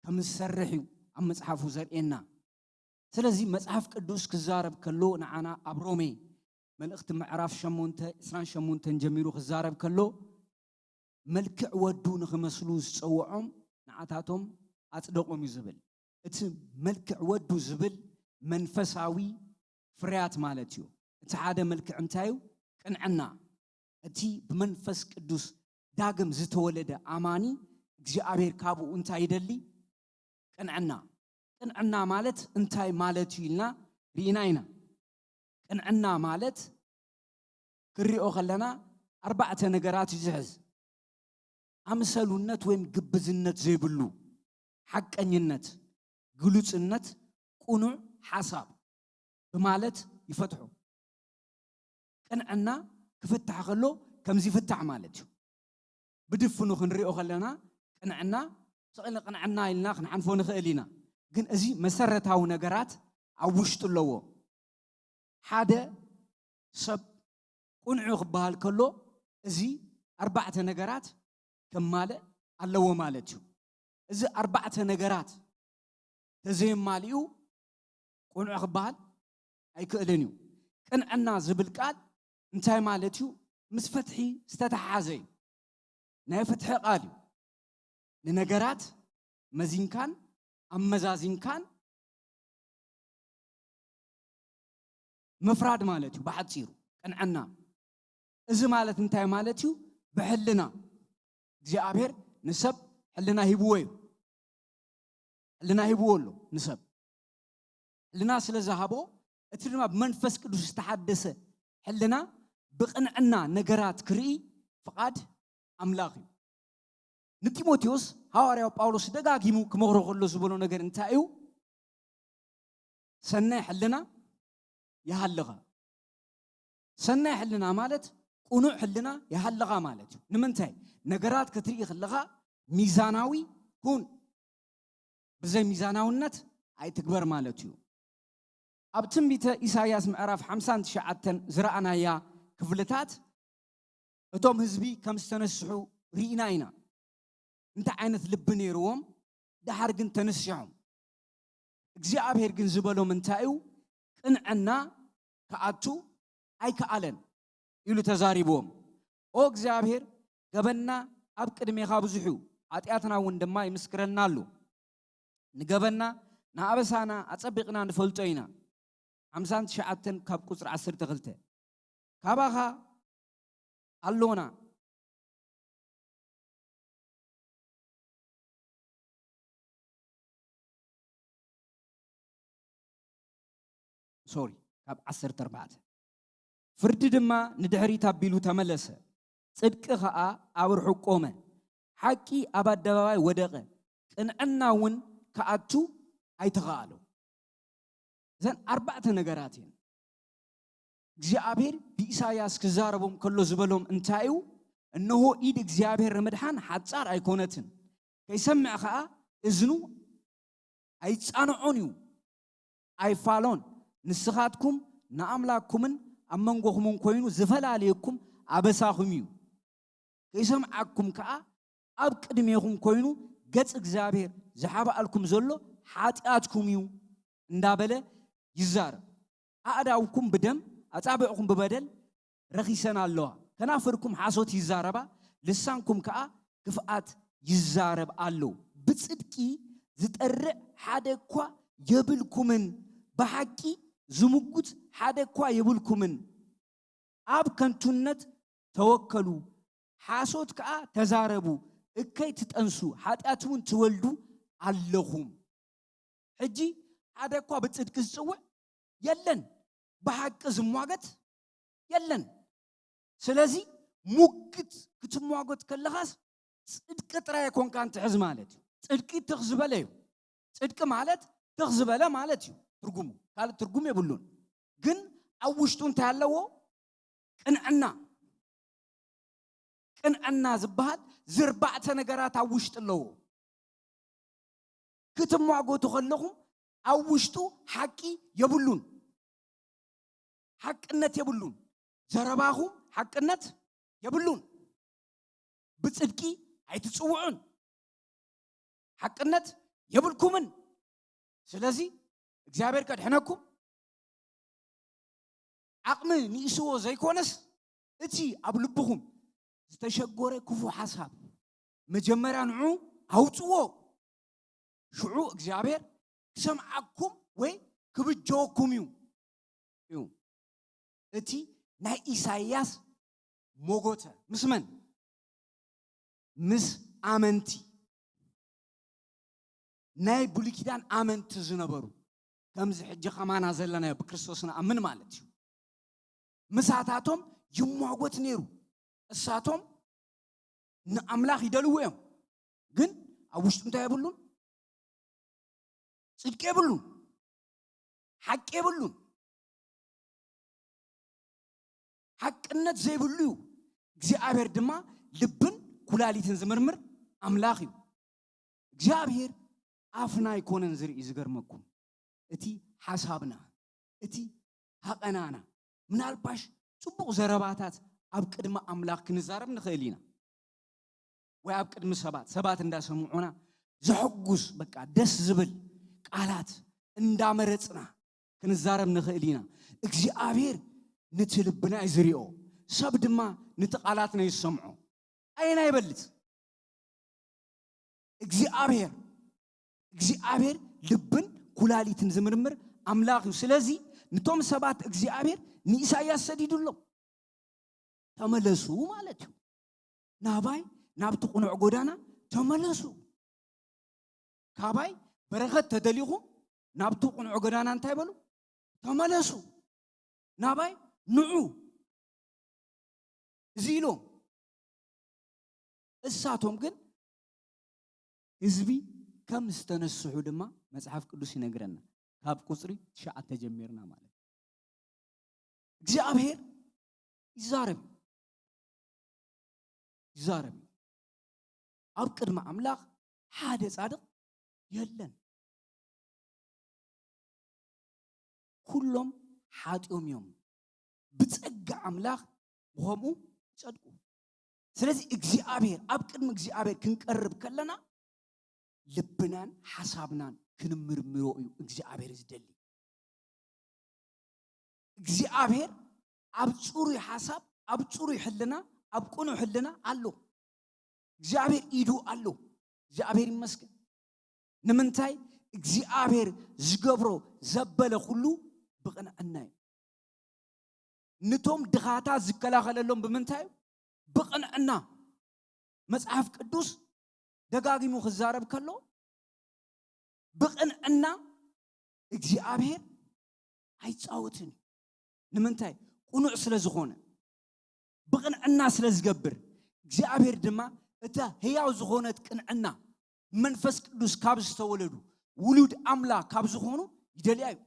[SPEAKER 2] كم سرحيو عم مصحفو زرئنا سلازي مصحف قدوس كزارب كلو نعانا أبرومي ملأخت معراف شمونته إسران شمونته جميرو كزارب كلو ملكع ودو نخمسلوز صوعهم نعاتاتهم أتصدقهم يزبل ات ملكع ودو زبل منفساوي فريات مالتيو اتحاده ملكع انتايو قنعنا اتي بمنفس قدوس داغم زتولده اماني እግዚአብሔር ካብኡ እንታይ ይደሊ قنعنا ማለት እንታይ ማለትዩልና ሪናይና قنعنا ማለት ክሪኦ ከለና አርባዕተ ነገራት ይዝሕዝ አምሰሉነት ወይም ግብዝነት ዘይብሉ ሐቀኝነት ግሉጽነት ቁኑዕ حساب بمالت يفتحوا قنعنا كفتح خلو كمزي فتح مالتيو بدفنو خنريو خلنا قنعنا سقلنا قنعنا يلنا خنحنفو نخيلينا ግን እዚ መሰረታው ነገራት አውሽጡ ለዎ ሓደ ሰብ ቁንዑ ክባል ከሎ እዚ አርባዕተ ነገራት ከማለ አለዎ ማለት እዩ እዚ አርባዕተ ነገራት ተዘይማልዩ ቁንዑ ክባል አይክእልን እዩ ቅንዕና ዝብል ቃል እንታይ ማለት እዩ ምስ ፈትሒ ዝተተሓዘ እዩ ናይ ፈትሒ ቃል እዩ ንነገራት መዚንካን አመዛዚንካን መፍራድ ማለት እዩ በሐፂሩ ቅንዕና እዚ ማለት እንታይ ማለት እዩ በሕልና እግዚአብሔር ንሰብ ሕልና ሂብዎ እዩ ሕልና ሂብዎ ኣሎ ንሰብ ሕልና ስለዝሃቦ እቲ ድማ ብመንፈስ ቅዱስ ዝተሓደሰ ሕልና ብቅንዕና ነገራት ክርኢ ፍቃድ أملاخي نتيموتيوس هاوريا باولوس دغاغيمو كمغرو كله زبلو ነገር እንታዩ ሰናይ ሕልና ይሃልጋ ሰናይ ሕልና ማለት ቁኑዕ ሕልና ይሃልጋ ማለት እዩ ንምንታይ ነገራት ክትርኢ ከለኻ ሚዛናዊ ሁን ብዘይ ሚዛናውነት ኣይትግበር ማለት እዩ ኣብ ትንቢተ ኢሳይያስ ምዕራፍ 59 ዝረኣናያ ክፍልታት እቶም ህዝቢ ከም ዝተነስሑ ሪኢና ኢና እንታይ ዓይነት ልብ ነይርዎም ድሓር ግን ተነስሖም እግዚአብሔር ግን ዝበሎም እንታዩ ቅንዕና ከኣቱ ኣይከኣለን ኢሉ ተዛሪቦም ኦ እግዚአብሔር ገበና ኣብ ቅድሜኻ ብዙሑ ኃጢአትና እውን ድማ ይምስክረልና ኣሎ ንገበና ንኣበሳና ኣጸቢቕና ንፈልጦ ኢና 59 ካብ ቁጽሪ 12 ካባኻ ኣሎና سوري كاب 14 فرد دما ندحري تابيلو تملسه صدق خا ابرحو قومه حقي ابا دباي ودقه قنعناون كاتو ايتغالو زين 4 ነገራትን እግዚአብሔር በኢሳይያስ ከዛረቦም ከሎ ዝበሎም እንታዩ እነሆ ኢድ እግዚአብሔር ረመድሃን ሐጻር አይኮነትን ከይሰምዕ خا እዝኑ አይጻንዑን አይፋሎን ንስኻትኩም ንኣምላክኩምን ኣብ መንጎኹምን ኮይኑ ዝፈላለየኩም ኣበሳኹም እዩ ከይሰምዓኩም ከዓ ኣብ ቅድሜኹም ኮይኑ ገጽ እግዚአብሔር ዝሓባልኩም ዘሎ ኃጢአትኩም እዩ እንዳበለ ይዛረብ ኣእዳውኩም ብደም ኣጻብዕኩም ብበደል ረኺሰን ኣለዋ ከናፍርኩም ሓሶት ይዛረባ ልሳንኩም ከዓ ክፍኣት ይዛረብ ኣሎ ብጽድቂ ዝጠርዕ ሓደ እኳ የብልኩምን በሐቂ ዝሙጉት ሓደ እኳ የብልኩምን ኣብ ከንቱነት ተወከሉ ሓሶት ከዓ ተዛረቡ እከይ ትጠንሱ ኃጢአቱን ትወልዱ ኣለኹም ሕጂ ሓደ እኳ ብጽድቅ ዝጽውዕ የለን በሐቅ ዝሟገት የለን ስለዚህ ሙግት ክትሟገት ከለኻስ ጽድቅ ጥራይ ኮንካን ትሕዝ ማለት እዩ ጽድቂ ትኽዝበለ እዩ ጽድቅ ማለት ትኽዝበለ ማለት እዩ ትርጉሙ ካለ ትርጉም የብሉን ግን አውሽጡ እንታይ ያለው ቅንዕና ዝባሃል ዝርባዕተ ነገራት አውሽጥ አለው ክትሟጎቱ ከለኹም አውሽጡ ሐቂ የብሉን ሐቅነት የብሉን ዘረባኹም ሐቅነት የብሉን ብጽድቂ አይትጽውዑን ሐቅነት የብልኩምን ስለዚህ እግዚአብሔር ከድሕነኩም ዓቅሚ ንእስዎ ዘይኮነስ እቲ ኣብ ልብኹም ዝተሸጎረ ክፉ ሓሳብ መጀመርያ ንዑ አውጽዎ ሽዑ እግዚአብሔር ክሰምዓኩም ወይ ክብጀወኩም እዩ እቲ ናይ ኢሳይያስ ሞጎተ ምስመን ምስ አመንቲ ናይ ብሉይ ኪዳን አመንቲ ዝነበሩ ከምዚ ሕጂ ኸማና ዘለና በክርስቶስና አምን ማለት እዩ ምሳታቶም ይሟጎት ነይሩ እሳቶም ንአምላኽ ይደልው እዮም ግን ኣብ ውሽጡ እንታይ የብሉን ጽድቅ የብሉን ሐቅ የብሉን ሐቅነት ዘይብሉ እግዚአብሔር ድማ ልብን ኩላሊትን ዝምርምር አምላኽ እዩ እግዚአብሔር አፍና ይኮነን ዝርኢ ዝገርመኩም እቲ ሓሳብና እቲ ሐቀናና ምናልባሽ ጽቡቕ ዘረባታት ኣብ ቅድመ አምላኽ ክንዛረብ ንኽእል ኢና ወይ ኣብ ቅድመ ሰባት እንዳሰምዑና ዘሐጉስ በቃ ደስ ዝብል ቃላት እንዳመረጽና ክንዛረብ ንኽእል ኢና እግዚአብሔር ነቲ ልብና ይዝሪኦ ሰብ ድማ ነቲ ቃላትና ይሰምዖ አይና ይበልጽ እግዚአብሔር ልብን ኩላሊትን ዝምርምር አምላኽ እዩ ስለዚህ ንቶም ሰባት እግዚአብሔር ንኢሳይያስ ሰዲዱሎም ተመለሱ ማለት እዩ ናባይ ናብቲ ቁኑዕ ጎዳና ተመለሱ ካባይ በረኸት ተደሊኹም ናብቲ ቁኑዕ ጎዳና እንታይ በሉ ተመለሱ ናባይ ንዑ እዚ ኢሎም እሳቶም ግን ህዝቢ ከም ዝተነስሑ ድማ መጽሐፍ ቅዱስ ይነግረና ካብ ቁጽሪ 9 ተጀሚርና ማለት እግዚአብሔር ይዛረብ ኣብ ቅድመ ኣምላኽ ሓደ ጻድቕ የለን ኩሎም ሓጢኦም እዮም ብጸጋ ኣምላኽ ብኸምኡ ይጸድቁ ስለዚ እግዚአብሔር ኣብ ቅድመ እግዚአብሔር ክንቀርብ ከለና ልብናን ሓሳብናን ክንምርምሮ እዩ እግዚአብሔር ዝደሊ እግዚአብሔር ኣብ ጽሩይ ሓሳብ ኣብ ጽሩይ ሕልና ኣብ ቁኑዕ ሕልና ኣሎ እግዚአብሔር ኢዱ ኣሎ እግዚአብሔር ይመስገን ንምንታይ እግዚአብሔር ዝገብሮ ዘበለ ሁሉ ብቕንዕና እዩ ንቶም ድኻታት ዝከላኸለሎም ብምንታይ ብቕንዕና መጽሐፍ ቅዱስ ደጋጊሙ ክዛረብ ከሎ ብቕንዕና እግዚአብሔር ኣይጻወትን ንምንታይ ቁኑዕ ስለ ዝኾነ ብቕንዕና ስለ ዝገብር እግዚአብሔር ድማ እታ ሕያው ዝኾነት ቅንዕና መንፈስ ቅዱስ ካብ ዝተወለዱ ውሉድ ኣምላክ ካብ ዝኾኑ ይደልያ እዩ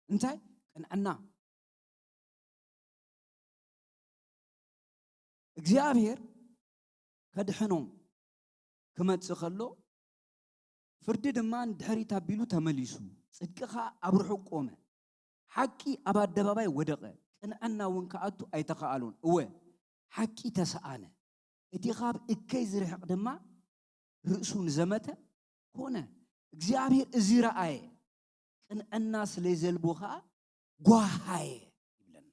[SPEAKER 2] እንታይ ቅንዕና እግዚአብሔር ከድሕኖም ክመጽእ ከሎ ፍርዲ ድማ ንድሕሪት ኣቢሉ ተመሊሱ ጽድቅኻ ኣብ ርሑቕ ቆመ ሓቂ ኣብ ኣደባባይ ወደቐ ቅንዕና እውን ከኣቱ ኣይተኸኣሉን እወ ሓቂ ተሰኣነ እቲ ካብ እከይ ዝርሕቕ ድማ ርእሱ ንዘመተ ኮነ እግዚአብሔር እዚ ረኣየ ቅንዕና ስለ ዘልቦ ከዓ ጓሃየ ይብለና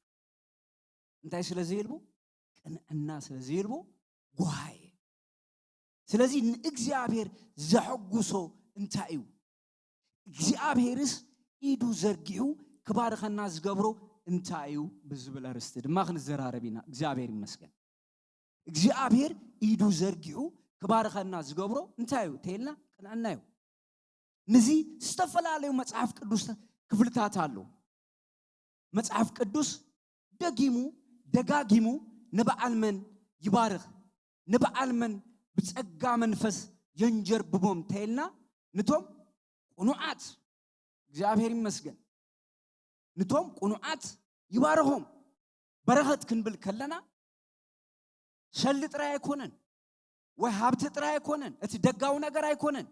[SPEAKER 2] እንታይ ስለ ዘልቦ ቅንዕና ስለ ዘልቦ ጓሃየ ስለዚ ንእግዚአብሔር ዘሐጉሶ እንታይ እዩ እግዚአብሔርስ ኢዱ ዘርጊሑ ክባርከና ዝገብሮ እንታይ እዩ ብዝብል ኣርስቲ ድማ ክንዘራረብ ኢና እግዚአብሔር ይመስገን እግዚአብሔር ኢዱ ዘርጊሑ ክባርከና ዝገብሮ እንታይ እዩ ተይልና ቅንዕና እዩ ንዚ ዝተፈላለዩ መጽሐፍ ቅዱስ ክፍልታት ኣሎ መጽሐፍ ቅዱስ ደጋጊሙ ንበዓል መን ይባርኽ ንበዓል መን ብጸጋ መንፈስ የንጀርብቦም ተይልና ንቶም ቁኑዓት እግዚአብሔር ይመስገን ንቶም ቁኑዓት ይባርኾም በረኸት ክንብል ከለና ሸል ጥራይ ኣይኮነን ወይ ሃብቲ ጥራይ ኣይኮነን እቲ ደጋው ነገር ኣይኮነን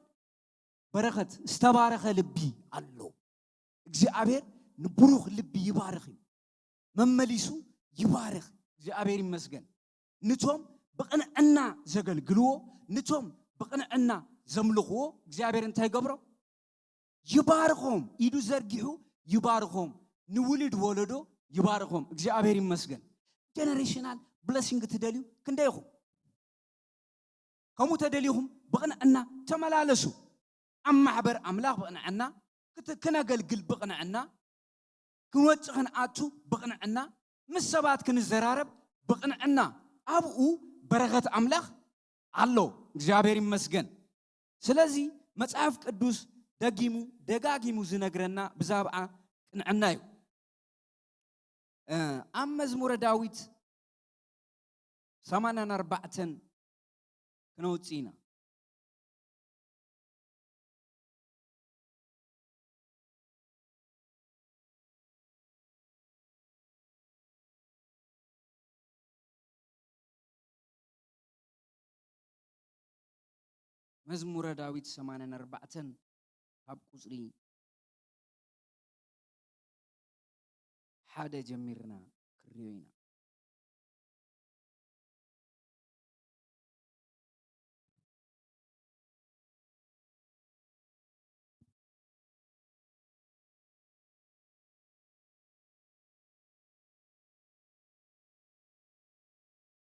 [SPEAKER 2] በረኸት ዝተባረኸ ልቢ ኣሎ እግዚአብሔር ንብሩኽ ልቢ ይባርኽ መመሊሱ ይባርኽ እግዚአብሔር ይመስገን ንቶም ብቕንዕና ዘገልግልዎ ንቶም ብቕንዕና ዘምልኽዎ እግዚአብሔር እንታይ ገብሮ ይባርኾም ኢዱ ዘርጊሑ ይባርኾም ንውልድ ወለዶ ይባርኾም እግዚአብሔር ይመስገን ጀነሬሽናል ብለሲንግ ትደልዩ ክንደይኹም ከምኡ ተደሊኹም ብቕንዕና ተመላለሱ ኣብ ማሕበር ኣምላኽ ብቕንዕና ክነገልግል ብቕንዕና ክንወፅእ ክንኣቱ ብቕንዕና ምስ ሰባት ክንዘራረብ ብቕንዕና ኣብኡ በረኸት ኣምላኽ ኣሎ እግዚአብሔር ይመስገን ስለዚ መጽሐፍ ቅዱስ ደጋጊሙ ዝነግረና ብዛብዓ ቅንዕና እዩ ኣብ መዝሙረ ዳዊት 84 ክንወፅእ ኢና መዝሙረ ዳዊት 84 ኣብ ቁጽሪ ሓደ ጀሚርና ክርዮ ኢና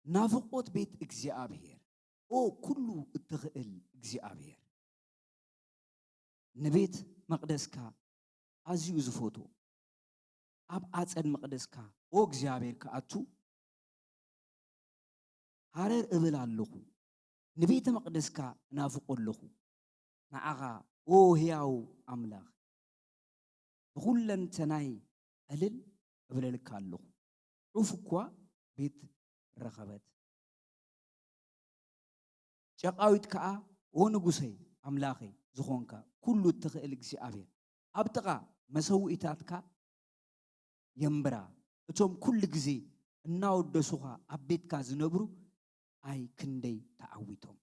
[SPEAKER 2] ናፍቆት ቤት እግዚአብሔር ኦ ኩሉ እትኽእል እግዚአብሔር ንቤት መቅደስካ ኣዝዩ ዝፎቶ ኣብ ኣጸድ መቅደስካ ኦ እግዚአብሔር ከኣቱ ሃረር እብል ኣለኹ ንቤተ መቅደስካ ናፍቆ ኣለኹ ንዓኻ ኦ ሕያው ኣምላኽ ብኹለንተናይ ዕልል እብለልካ ኣለኹ ዑፍ እኳ ቤት ረኸበት ጨቃዊት ከዓ ወንጉሰይ አምላኸይ ዝኾንካ ኩሉ እትኽእል እግዚአብሔር ኣብጥቃ መሰውኢታትካ የምብራ እቶም ኩሉ ግዜ እናወደሱኻ ኣብ ቤትካ ዝነብሩ ኣይ ክንደይ ተዓዊቶም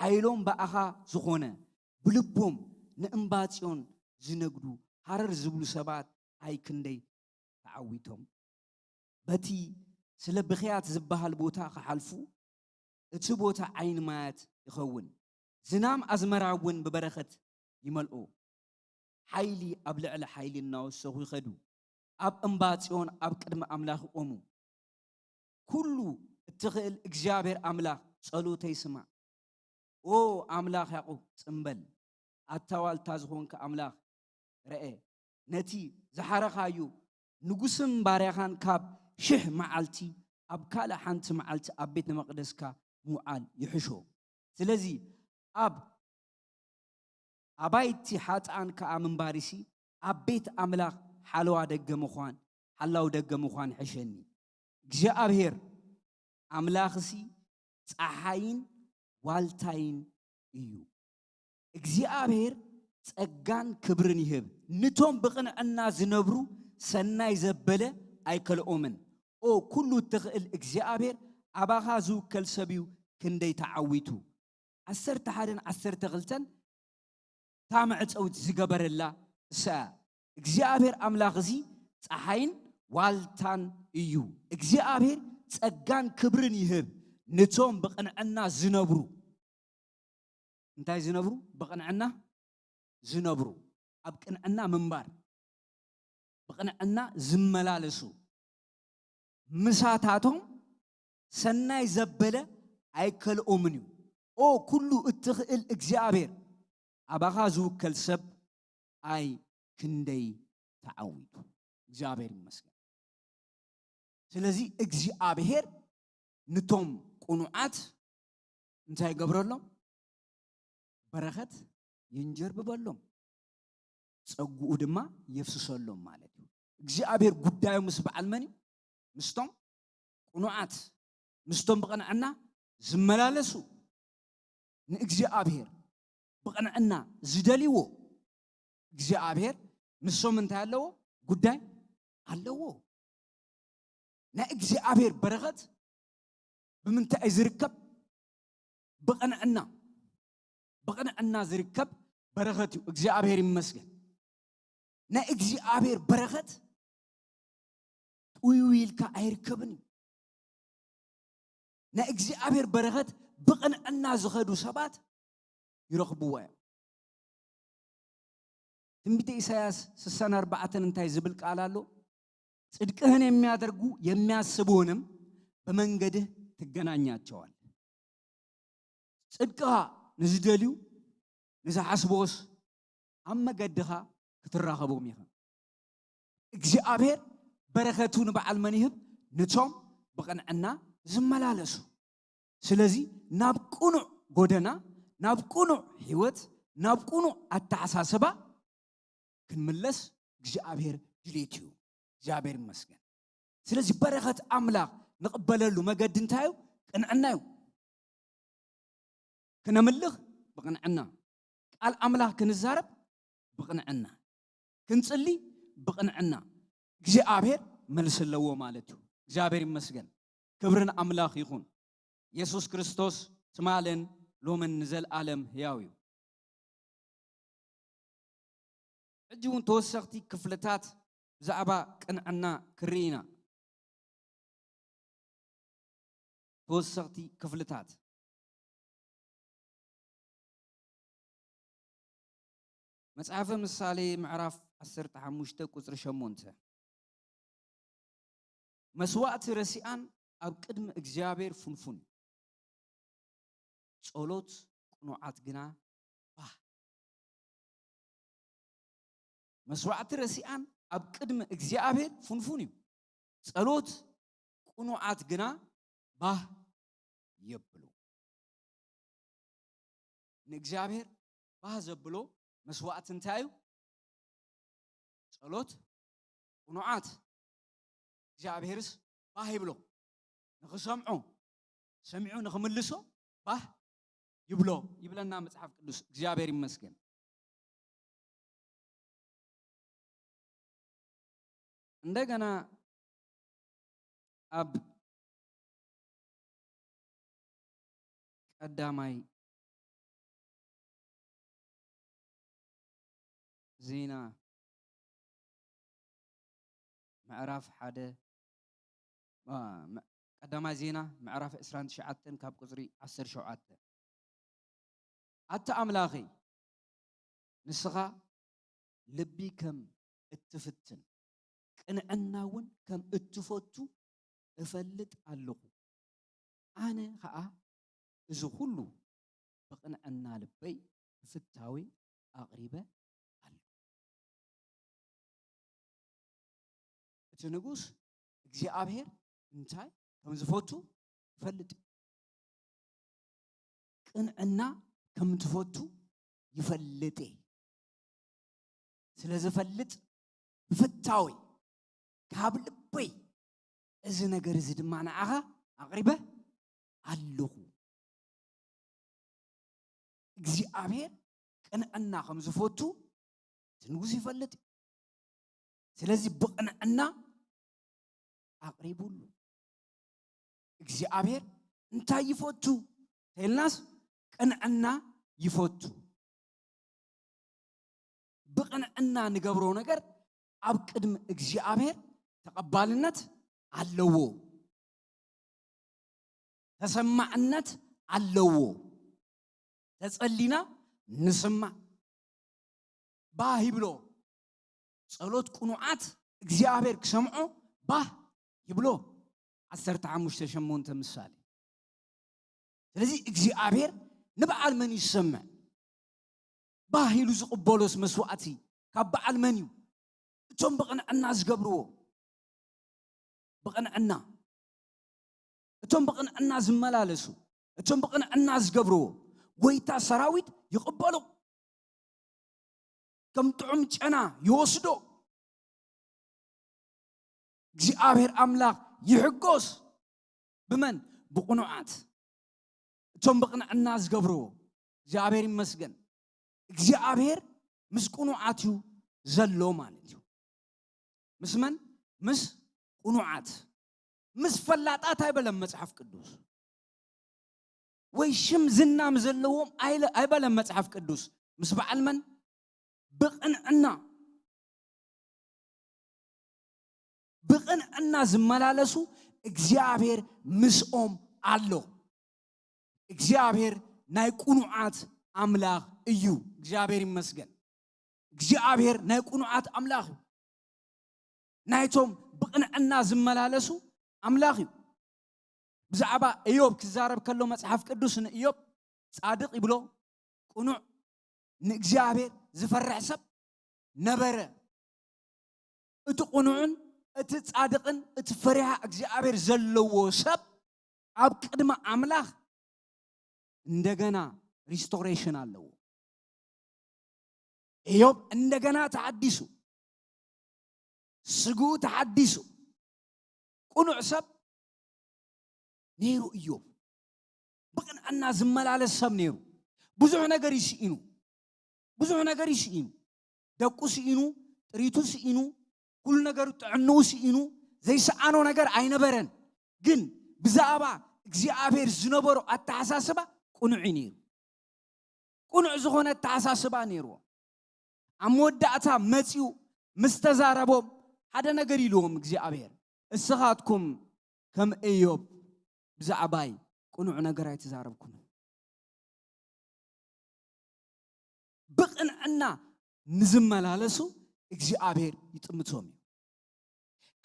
[SPEAKER 2] ሓይሎም በኣኻ ዝኾነ ብልቦም ንእምባጽዮን ዝነግዱ ሃረር ዝብሉ ሰባት ኣይ ክንደይ ተዓዊቶም በቲ ስለ ብኽያት ዝበሃል ቦታ ክሓልፉ እቲ ቦታ ዓይን ማያት ይኸውን ዝናም ኣዝመራውን ብበረኸት ይመልኦ ሓይሊ ኣብ ልዕሊ ሓይሊ እናወሰኹ ይኸዱ ኣብ እምባጽዮን ኣብ ቅድሚ ኣምላኽ ቆሙ ኩሉ እትኽእል እግዚአብሔር ኣምላኽ ጸሎተይ ስማዕ ኦ ኣምላኽ ያዕቆብ ጽምበል ኣታዋልታ ዝኾንከ ኣምላኽ ረአ ነቲ ዝሓረኻዩ ንጉስም ባርያኻን ካብ 1000 መዓልቲ ኣብ ካልእ ሓንቲ መዓልቲ ኣብ ቤት መቕደስካ ምውዓል ይሕሾ ስለዚ ኣባይቲ ሓጥኣን ከዓ ምንባሪሲ ኣብ ቤት ኣምላኽ ሓለዋ ደገ ምዃን ሓላው ደገ ምዃን ሕሸኒ እግዚአብሔር ኣምላኽሲ ፀሓይን ዋልታይን እዩ እግዚአብሔር ጸጋን ክብርን ይህብ ንቶም ብቕንዕና ዝነብሩ ሰናይ ዘበለ ኣይከልኦምን ኦ ኩሉ እትኽእል እግዚአብሔር ኣባኻ ዝውከል ሰብዩ ክንደይ ተዓዊቱ 11:12 ታምዕፀውት ዝገበረላ እሳ እግዚአብሔር ኣምላኽ እዚ ፀሓይን ዋልታን እዩ እግዚአብሔር ጸጋን ክብርን ይህብ ንቶም ብቕንዕና ዝነብሩ እንታይ ዝነብሩ ብቕንዕና ዝነብሩ ኣብ ቅንዕና ምንባር ብቕንዕና ዝመላለሱ ምሳታቶም ሰናይ ዘበለ ኣይከልኦምን እዩ ኦ ኩሉ እትኽእል እግዚአብሔር ኣባኻ ዝውከል ሰብ ኣይ ክንደይ ተዓዊቱ እግዚአብሔር ይመስገን ስለዚ እግዚአብሔር ንቶም ቁኑዓት እንታይ ገብረሎም በረኸት ይንጀርብበሎም ጸጉኡ ድማ የፍስሰሎም ማለት እዩ እግዚአብሔር ጉዳዩ ምስ በዓል መን ምስቶም ቁኑዓት ምስቶም ብቕንዕና ዝመላለሱ ንእግዚአብሔር ብቕንዕና ዝደልይዎ እግዚአብሔር ንሶም እንታይ ኣለዎ ጉዳይ ኣለዎ ናይ እግዚአብሔር በረኸት ብምንታይ ዝርከብ ብቕንዕና ዝርከብ በረኸት እዩ እግዚአብሔር ይመስገን ናይ እግዚአብሔር በረኸት ጡይዊልካ ኣይርከብን ናይ እግዚአብሔር በረኸት ብቕንዕና ዝኸዱ ሰባት ይረኽብዎ እዮም ትንቢተ ኢሳይያስ 64 እንታይ ዝብል ቃል ኣሎ ጽድቅህን የሚያደርጉ የሚያስቡንም በመንገድህ ትገናኛቸዋል ጽድቅኻ ንዝደልዩ ንዝሓስቦስ ኣብ መገድኻ ክትራኸቦም ኢኻ እግዚአብሔር በረኸቱ ንበዓል መን ይህብ ንቶም ብቕንዕና ዝመላለሱ ስለዚ ናብ ቁኑዕ ጎደና ናብ ቁኑዕ ህይወት ናብ ቁኑዕ ኣተሓሳስባ ክንምለስ እግዚአብሔር ድሌት እዩ እግዚአብሔር ይመስገን ስለዚ በረኸት ኣምላኽ ንቕበለሉ መገዲ እንታይ እዩ ቅንዕና እዩ ክነምልኽ ብቕንዕና ቃል ኣምላኽ ክንዛረብ ብቕንዕና ክንጽሊ ብቕንዕና እግዚአብሔር መልስ ኣለዎ ማለት እዩ እግዚአብሔር ይመስገን ክብርን ኣምላኽ ይኹን ኢየሱስ ክርስቶስ ትማልን ሎምን ንዘለዓለም ሕያው እዩ ሕጂ እውን ተወሰኽቲ ክፍልታት ብዛዕባ ቅንዕና ክርኢ ኢና ተወሰኽቲ ክፍልታት መጽሓፈ ምሳሌ ምዕራፍ 15 ቁጽሪ 8 መስዋዕቲ ረሲኣን ኣብ ቅድሚ እግዚአብሔር ፍንፉን ጸሎት ቁኑዓት ግና ባህ መስዋዕቲ ረሲኣን ኣብ ቅድሚ እግዚአብሔር ፍንፉን እዩ ጸሎት ቁኑዓት ግና ባህ የብሉ ንእግዚአብሔር ባህ ዘብሎ መስዋዕት እንታይ እዩ ጸሎት ቁኑዓት እግዚአብሔርስ ባህ ይብሎ ንኽሰምዖ ሰሚዑ ንኽምልሶ ባህ ይብሎ ይብለና መጽሐፍ ቅዱስ እግዚአብሔር ይመስገን እንደገና አብ ቀዳማይ ዜና ምዕራፍ 1 ቀዳማይ ዜና ምዕራፍ 29 ካብ ቁጽሪ 17 ኣታ ኣምላኺ ንስኻ ልቢ ከም እትፍትን ቅንዕናውን ከም እትፈቱ እፈልጥ ኣለኹ ኣነ ከዓ እዚ ሁሉ ብቅንዕና ልበይ ፍታዊ ኣቕሪበ ኣሎ እቲ ንጉስ እግዚአብሔር እንታይ ከም ዝፈቱ ይፈልጥ ቅንዕና ከም ትፈቱ ይፈልጥ ስለዝፈልጥ ፍታዊ ካብ ልበይ እዚ ነገር እዚ ድማ ንዓኻ ኣቕሪበ ኣለኹ እግዚአብሔር ቅንዕና ከም ዝፈቱ ንጉስ ይፈልጥ ስለዚህ ብቅንዕና ኣቕሪቡሉ እግዚአብሔር እንታይ ይፈቱ ተልናስ ቅንዕና ይፈቱ ብቅንዕና ንገብሮ ነገር ኣብ ቅድም እግዚአብሔር ተቀባልነት ኣለዎ ተሰማዕነት ኣለዎ ተጸሊና ንስማ ባህ ይብሎ ጸሎት ቁኑዓት እግዚአብሔር ክሰምዖ ባህ ይብሎ 15 ምሳሌ ስለዚህ እግዚአብሔር ንበዓል መን ይሰምዕ ባህ ይሉ ዝቅበሎስ መስዋዕቲ ካብ በዓል መን እዩ እቶም ብቅንዕና ዝገብርዎ بقنعنا اتم بقنعنا زملالسو اتم بقنعنا زغبرو ويتا سراويت يقبلوا كم طعم چنا يوسدو እግዚአብሔር አምላክ ይሕጎስ በመን በቁኑዓት ቶም በቅንዕና ዝገብርዎ እግዚአብሔር ይመስገን እግዚአብሔር ምስቁኑዓት ዩ ዘሎ ማለት እዩ ምስመን ምስ ቁኑዓት ምስ ፈላጣት አይበለም መጽሐፍ ቅዱስ ወይ ሽም ዝናም ዘለዎም አይበለም መጽሐፍ ቅዱስ ምስ በዓል መን بقنعنا زملالسو እግዚአብሔር ምስኦም አሎ እግዚአብሔር ናይ ቁኑዓት አምላክ እዩ እግዚአብሔር ይመስገን እግዚአብሔር ናይ ቁኑዓት አምላክ ናይቶም بقنعنا ዝመላለሱ አምላክ እዩ ብዛዕባ ኢዮብ ክዛረብ ከሎ መጽሐፍ ቅዱስ ኢዮብ ጻድቅ ይብሎ ቁኑዕ ንእግዚአብሔር ዝፈርሕ ሰብ ነበረ እቲ ቁኑዕን እቲ ጻድቅን እቲ ፈሪሃ እግዚአብሔር ዘለዎ ሰብ ኣብ ቅድመ አምላክ እንደገና ሪስቶሬሽን አለው ኢዮብ እንደገና ተሐዲሱ ስጉ ተሐዲሱ ቁኑዕ ሰብ ነይሩ ኢዮብ በቅንዕና ዝመላለስ ሰብ ነይሩ ብዙሕ ነገር ይስኢኑ ደቁ ሲኢኑ ጥሪቱ ሲኢኑ كل ነገር ጥዕንኡ ሲኢኑ ዘይሰአኖ ነገር አይነበረን ግን ብዛዕባ እግዚአብሔር ዝነበሮ አተሐሳስባ ቁኑዕ ነይሩ ቁኑዕ ዝኾነ አተሐሳስባ ነይሩ አሞዳእታ መጺኡ ምስተዛረቦም ሓደ ነገር ኢሉዎም እግዚአብሔር እስኻትኩም ከም ኢዮብ ብዛዕባይ ቁኑዕ ነገር አይተዛረብኩም ብቅንዕና ንዝመላለሱ እግዚአብሔር ይጥምቶም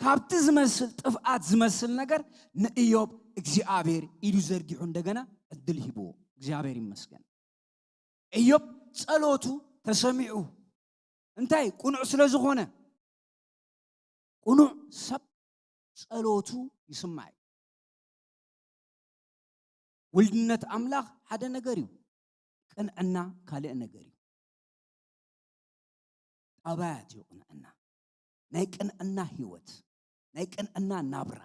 [SPEAKER 2] ካብቲ ዝመስል ጥፍአት ዝመስል ነገር ንኢዮብ እግዚአብሔር ኢሉ ዘርጊሑ እንደገና እድል ሂቦ እግዚአብሔር ይመስገን ኢዮብ ጸሎቱ ተሰሚዑ እንታይ ቁኑዕ ስለዝኾነ ቁኑዕ ሰብ ጸሎቱ ይስማዕ ወልድነት አምላክ ሓደ ነገር እዩ ቅንዕና ካልእ ነገር እዩ አባያት ይቁንዕና ናይ ቅንዕና ህይወት ናይ ቅንዕና ናብራ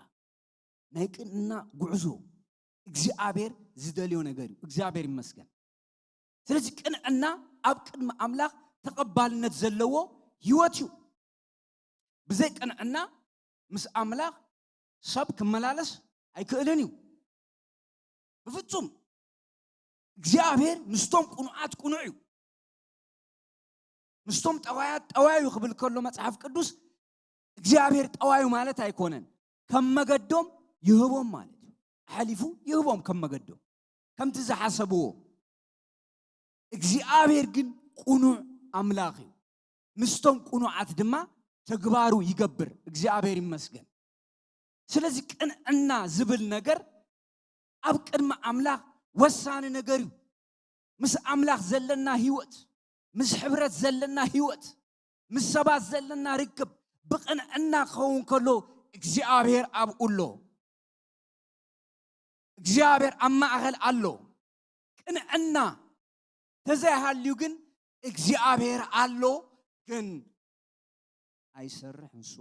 [SPEAKER 2] ናይ ቅንዕና ጉዕዞ እግዚአብሔር ዝደልዮ ነገር እዩ እግዚአብሔር ይመስገን ስለዚህ ቅንዕና ኣብ ቅድሚ ኣምላኽ ተቐባልነት ዘለዎ ህይወት እዩ ብዘይ ቅንዕና ምስ ኣምላኽ ሰብ ክመላለስ ኣይክእልን እዩ ብፍጹም እግዚአብሔር ምስቶም ቁኑዓት ቁኑዕ እዩ ምስቶም ጠዋያት ጠዋዩ ክብል ከሎ መጽሐፍ ቅዱስ እግዚአብሔር ጠዋዩ ማለት ኣይኮነን ከም መገዶም ይህቦም ማለት እዩ ሓሊፉ ይህቦም ከም መገዶም ከምቲ ዝሓሰብዎ እግዚአብሔር ግን ቁኑዕ ኣምላኽ እዩ ምስቶም ቁኑዓት ድማ ተግባሩ ይገብር እግዚአብሔር ይመስገን ስለዚህ ቅንዕና ዝብል ነገር ኣብ ቅድሚ ኣምላኽ ወሳኒ ነገር እዩ ምስ ኣምላኽ ዘለና ህይወት ምስ ሕብረት ዘለና ህይወት ምስ ሰባት ዘለና ርክብ ብቅንዕና ክኸውን ከሎ እግዚአብሔር ኣብኡሎ እግዚአብሔር ኣብ ማእኸል ኣሎ ቅንዕና ተዘይሃልዩ ግን እግዚአብሔር ኣሎ ግን አይሰርሕ እንሱ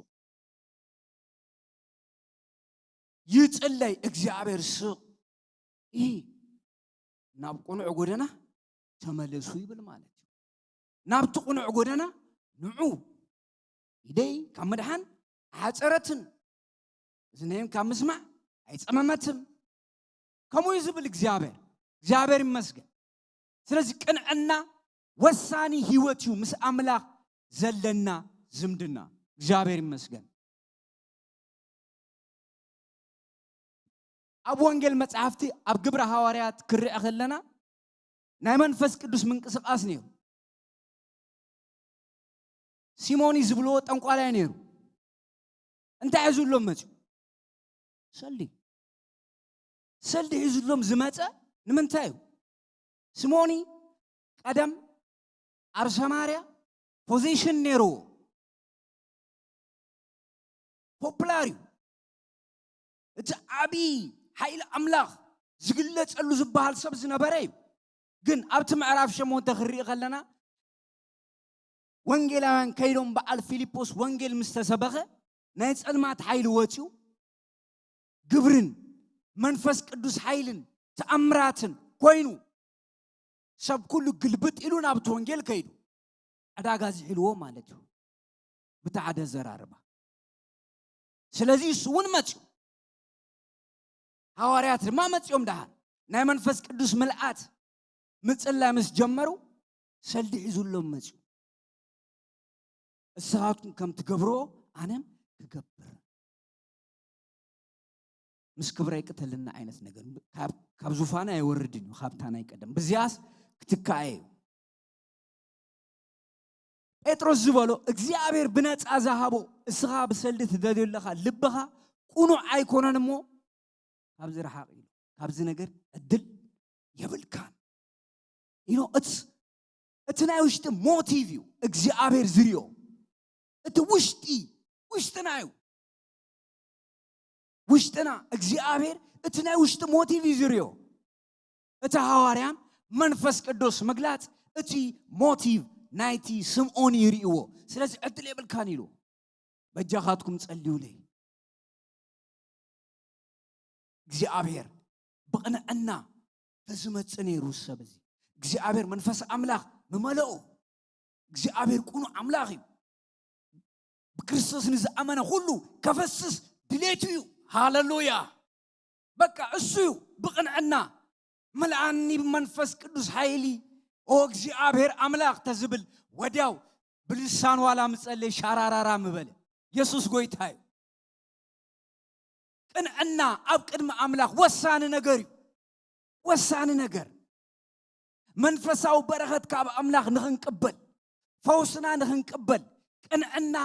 [SPEAKER 2] ይጽለይ እግዚአብሔር ስቕ ናብ ቁኑዕ ጎደና ተመለሱ ይብል ማለት እዩ ናብቲ ቁኑዕ ጎደና ንዑ ኢደይ ካብ መድሓን ሓፀረትን እዝነይም ካብ ምስማዕ ኣይፀመመትም ከምኡ ዝብል እግዚአብሔር ይመስገን ስለዚህ ቅንዕና ወሳኒ ህይወት እዩ ምስ ኣምላኽ ዘለና ዝምድና እግዚአብሔር ይመስገን ኣብ ወንጌል መጽሐፍቲ ኣብ ግብረ ሐዋርያት ክርአ ከለና ናይ መንፈስ ቅዱስ ምንቅስቃስ ነይሩ ሲሞኒ ዝብልዎ ጠንቋላይ ነይሩ እንታይ ሒዙሎም መጽኡ ሰልዲ ሒዙሎም ዝመጸ ንምንታይ እዩ ሲሞኒ ቀደም ኣብ ሰማርያ ፖዚሽን ነይሩ ፖፑላር እዩ እቲ ዓቢ ሓይሊ ኣምላኽ ዝግለጸሉ ዝበሃል ሰብ ዝነበረ እዩ ግን ኣብቲ ምዕራፍ 8 ክርኢ ከለና ወንጌላውያን ከይዶም በዓል ፊልጶስ ወንጌል ምስ ተሰበኸ ናይ ጸልማት ሓይሊ ወፂኡ ግብርን መንፈስ ቅዱስ ሓይልን ተኣምራትን ኮይኑ ሰብ ኩሉ ግልብጥ ኢሉ ናብቲ ወንጌል ከይዱ ዕዳጋ ዝሒልዎ ማለት እዩ ብታዕደ ዘራርባ ስለዚህ እሱ እውን መፅኡ ሐዋርያት ድማ መፅኦም ዳሃር ናይ መንፈስ ቅዱስ ምልአት ምጽላይ ምስ ጀመሩ ሰልዲ ሒዙሎም መፅኡ እስኻትኩም ከም ትገብሮ ኣነም ክገብር ምስ ክብረይ ቅተልና ዓይነት ነገር ካብ ዙፋና አይወርድን እዩ ካብታ ናይ ቀደም ብዝያስ ክትካየ ጴጥሮስ ዝበሎ እግዚአብሔር ብነጻ ዝሃቦ እስኻ ብሰልዲ ትደልየለኻ ልብኻ ቁኑዕ ኣይኮነን እሞ ካብዚ ረሓቕ ኢሉ ካብዚ ነገር ዕድል የብልካን ኢኖ እቲ ናይ ውሽጢ ሞቲቭ እዩ እግዚአብሔር ዝርዮ እቲ ውሽጥና እዩ ውሽጥና እግዚአብሔር እቲ ናይ ውሽጢ ሞቲቭ እዩ ዝርዮ እቲ ሐዋርያም መንፈስ ቅዱስ መግላጽ እቲ ሞቲቭ ናይቲ ስምዖን ይርኢዎ ስለዚህ ዕድል የብልካን ኢሉ በጃኻትኩም ጸልዩለይ እግዚአብሔር ብቕንዕና ተዝመጽ ነይሩ ሰብ እዚ እግዚአብሔር መንፈስ ኣምላኽ መመልኦ እግዚአብሔር ቁኑዕ ኣምላኽ እዩ ብክርስቶስ ንዝኣመነ ሁሉ ከፈስስ ድሌቱ እዩ ሃሌሉያ በቃ እሱ እዩ ብቕንዕና መልአኒ ብመንፈስ ቅዱስ ሓይሊ ኦ እግዚአብሔር ኣምላኽ ተዝብል ወዲያው ብልሳን ዋላ ምጸለይ ሻራራራ ምበለ ኢየሱስ ጎይታ እዩ ቅንዕና ኣብ ቅድሚ ኣምላኽ ወሳኒ ነገር እዩ ወሳኒ ነገር መንፈሳዊ በረኸት ካብ ኣምላኽ ንኽንቅበል ፈውስና ንኽንቅበል ቅንዕና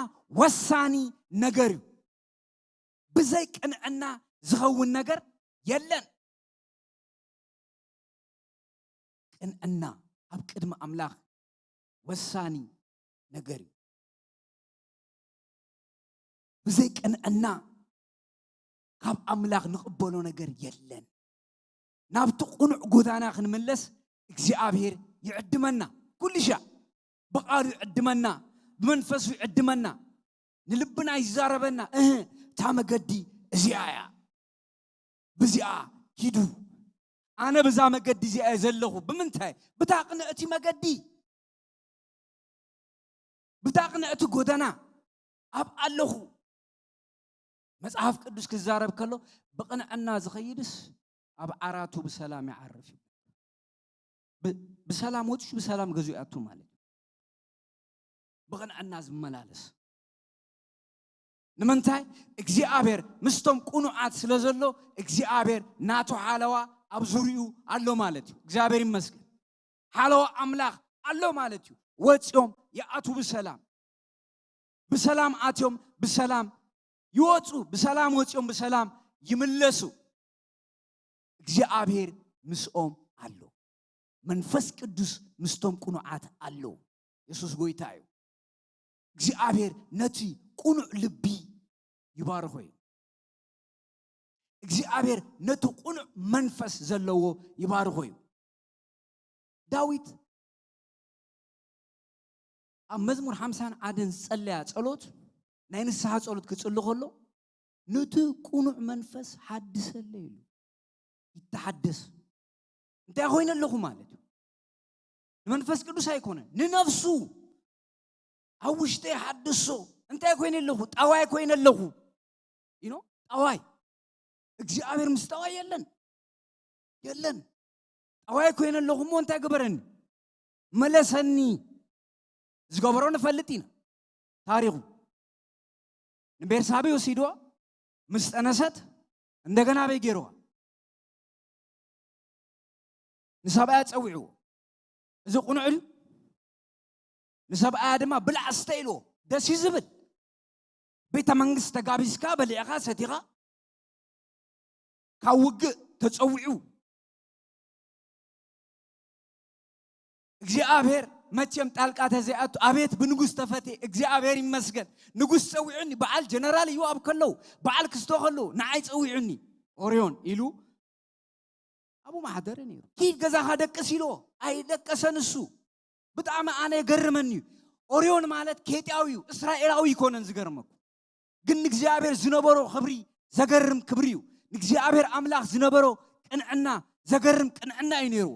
[SPEAKER 2] ወሳኒ ነገር እዩ ብዘይ ቅንዕና ዝኸውን ነገር የለን ቅንዕና ኣብ ቅድሚ ኣምላኽ ወሳኒ ነገር እዩ ብዘይ ቅንዕና ካብ ኣምላኽ ንቕበሎ ነገር የለን ናብቲ ቁኑዕ ጎዳና ክንምለስ እግዚአብሔር ይዕድመና ኩልሻ በቃሉ ይዕድመና ብመንፈሱ ይዕድመና ንልብና ይዛረበና ታ መገዲ እዚኣ እያ ብዚኣ ሂዱ أنا بزا مجدي زي أزلخو بمنتهي بتاقنا أتي مجدي بتاقنا أتي قدنا أب ألخو مصحف قدس كزارب كله بقنا الناس خيدس أب عراتو بسلام يعرف بسلام وتش بسلام جزء أتو مالك بقنا الناس ملالس نمنتاي እግዚአብሔር ምስቶም ቁኑዓት ስለዘሎ እግዚአብሔር ናቱ ሓለዋ ኣብ ዙርዩ ኣሎ ማለት እዩ እግዚአብሔር ይመስገን ሓለዋ ኣምላኽ ኣሎ ማለት እዩ ወጽዮም ይኣቱ በሰላም ኣትዮም በሰላም ይወጹ በሰላም ወጽዮም በሰላም ይምለሱ እግዚአብሔር ምስኦም ኣሎ መንፈስ ቅዱስ ምስቶም ቁኑዓት ኣሎ ኢየሱስ ጎይታ እዩ እግዚአብሔር ነቲ ቁኑዕ ልቢ ይባርኮይ እግዚአብሔር ነቲ ቁኑዕ መንፈስ ዘለዎ ይባርኮይ ዳዊት ኣብ መዝሙር 50 ዓደን ጸለያ ጸሎት ናይ ንስሓ ጸሎት ክጽልይ ከሎ ነቲ ቁኑዕ መንፈስ ሓድሰለይ ኢሉ ይተሓደስ እንታይ ኮይነ ኣለኹ ማለት እዩ መንፈስ ቅዱስ ኣይኮነን ንነፍሱ ኣብ ውሽጢ ሓድሶ እንታይ ኮይነ ኣለኹ ጣዋይ ኮይነ ኣለኹ ጣዋይ እግዚአብሔር ምስ ጣዋይ የለን ጣዋይ ኮይነ ኣለኹ ሞ እንታይ ገበረኒ መለሰኒ ዝገበሮ ንፈልጥ ኢና ታሪኹ ንቤርሳቤ ወሲድዋ ምስ ጠነሰት እንደገና በይ ገይርዋ ንሰብኣ ፀዊዕዎ እዚ ቁኑዕ ድዩ ንሰብኣ ድማ ብልዕ ስተይልዎ ደስ ይዝብል ቤተ መንግስት ተጋቢዝካ በሊዕኻ ሰቲኻ ካብ ውግእ ተፀዊዑ እግዚአብሔር መቼም ጣልቃ ተዘይኣቱ አቤት ብንጉስ ተፈቴ እግዚአብሔር ይመስገን ንጉስ ፀዊዑኒ በዓል ጀነራል ይዋብ ከለው በዓል ክስቶ ከለው ንዓይ ፀዊዑኒ ኦርዮን ኢሉ አቡ ማሕደር ነይሩ ኪድ ገዛኻ ደቅስ ኢሎ ኣይደቀሰን እሱ ብጣዕሚ ኣነ ይገርመኒ ኦርዮን ማለት ኬጥያዊው እስራኤላዊ ይኮነን ዝገርመኩ ግን እግዚአብሔር ዝነበሮ ክብሪ ዘገርም ክብሪ እዩ እግዚአብሔር አምላኽ ዝነበሮ ቅንዕና ዘገርም ቅንዕና እዩ ነይሩ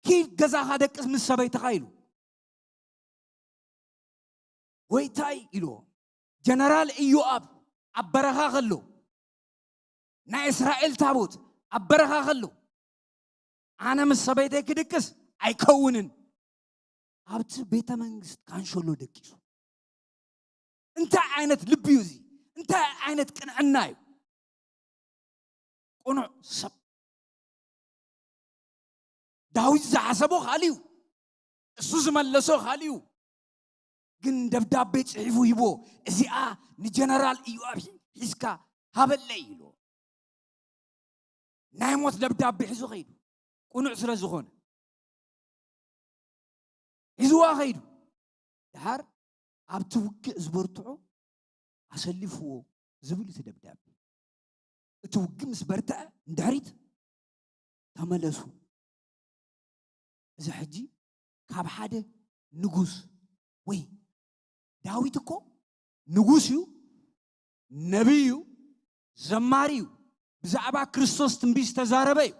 [SPEAKER 2] ኪድ ገዛኻ ደቅስ ምስ ሰበይትኻ ኢሉ ወይታይ ኢሉ ጀነራል ኢዮአብ ኣብ በረኻ ከሎ ናይ እስራኤል ታቦት ኣብ በረኻ ከሎ ኣነ ምስ ሰበይተይ ክድቅስ ኣይከውንን ኣብቲ ቤተ መንግስት ካንሸሎ ደቂሱ እንታይ ዓይነት ልቢ እዩ እዚ እንታይ ዓይነት ቅንዕና እዩ ቁኑዕ ሰብ ዳዊት ዝሓሰቦ ካሊዩ እሱ ዝመለሶ ካሊዩ ግን ደብዳቤ ጽሒፉ ይቦ እዚኣ ንጀነራል ኢዮአብ ሒዝካ ሃበለይ ኢሉ ናይ ሞት ደብዳቤ ሒዙ ኸይዱ ቁኑዕ ስለ ዝኾነ ሒዝዋ ኸይዱ ድሓር ኣብቲ ውግእ ዝበርትዖ ኣሰሊፍዎ ዝብል እቲ ደብዳቤ እቲ ውግእ ምስ በርትዐ እንድሕሪት ተመለሱ እዚ ሕጂ ካብ ሓደ ንጉስ ወይ ዳዊት እኮ ንጉስ እዩ ነቢይ እዩ ዘማሪ እዩ ብዛዕባ ክርስቶስ ትንቢት ዝተዛረበ እዩ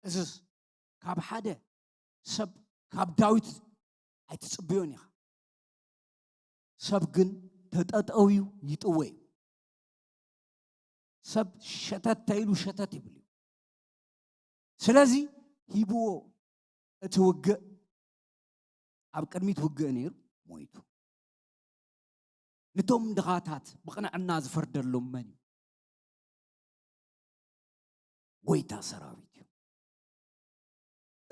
[SPEAKER 2] እዚ ካብ ሓደ ሰብ ካብ ዳዊት ኣይትጽብዮን ኢኻ ሰብ ግን ተጠጠውዩ ይጥወይ ሰብ ሸተት ተይሉ ሸተት ይብል ስለዚ ሂብዎ እቲ ውግእ ኣብ ቅድሚት ውግእ ነይሩ ሞይቱ ነቶም ድኻታት ብቕንዕና ዝፈርደሎም መን እዩ ጎይታ ሰራዊት እዩ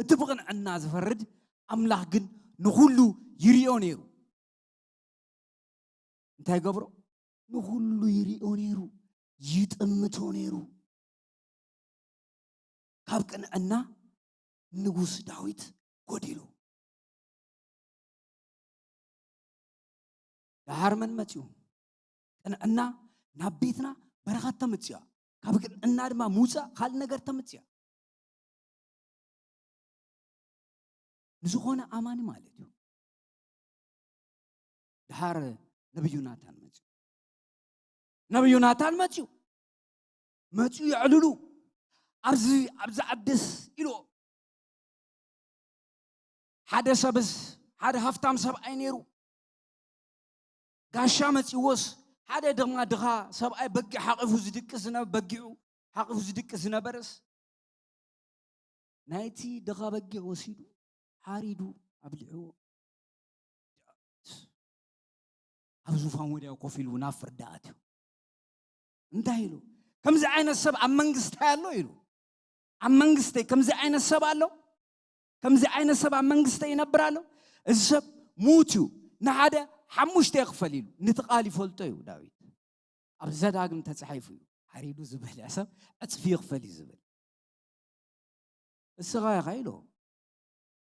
[SPEAKER 2] እቲ ብቕንዕና ዝፈርድ ኣምላኽ ግን ንኹሉ ይርኦ ነይሩ እንታይ ገብሮ ንኹሉ ይርኦ ነይሩ ይጥምቶ ነይሩ ካብ ቅንዕና ንጉስ ዳዊት ጎዲሉ ድሓር መን መፅኡ ቅንዕና ናብ ቤትና በረኻት ተመፅያ ካብ ቅንዕና ድማ ምውፃእ ካልእ ነገር ተመፅያ ንዝኾነ ኣማኒ ማለት እዩ ድሓር ነብዩ ናታን መፅኡ ماتيو يعللو أبز عدس إلو حدا سبز حدا هفتام سب أينيرو قاشا ماتيوس حدا دغما دغا سب أي بقي حقفو زدك زنا بقيو حقفو زدك زنا برس نايتي دغا بقي وسيدو حاريدو أبلعو أبزو فاموديا كوفيلو نافر داتو انتهيلو كم زي عين السب عم منجست هالو يلو عم منجستي كم زي عين السب هالو كم زي عين السب عم منجستي ينبرالو السب موتو نعدا حموش تيغفليلو نتقالي فولتو داويد أبزاد عقم تتحيفو حريدو زبل عسب أتفي يغفلي زبل الصغايا غايلو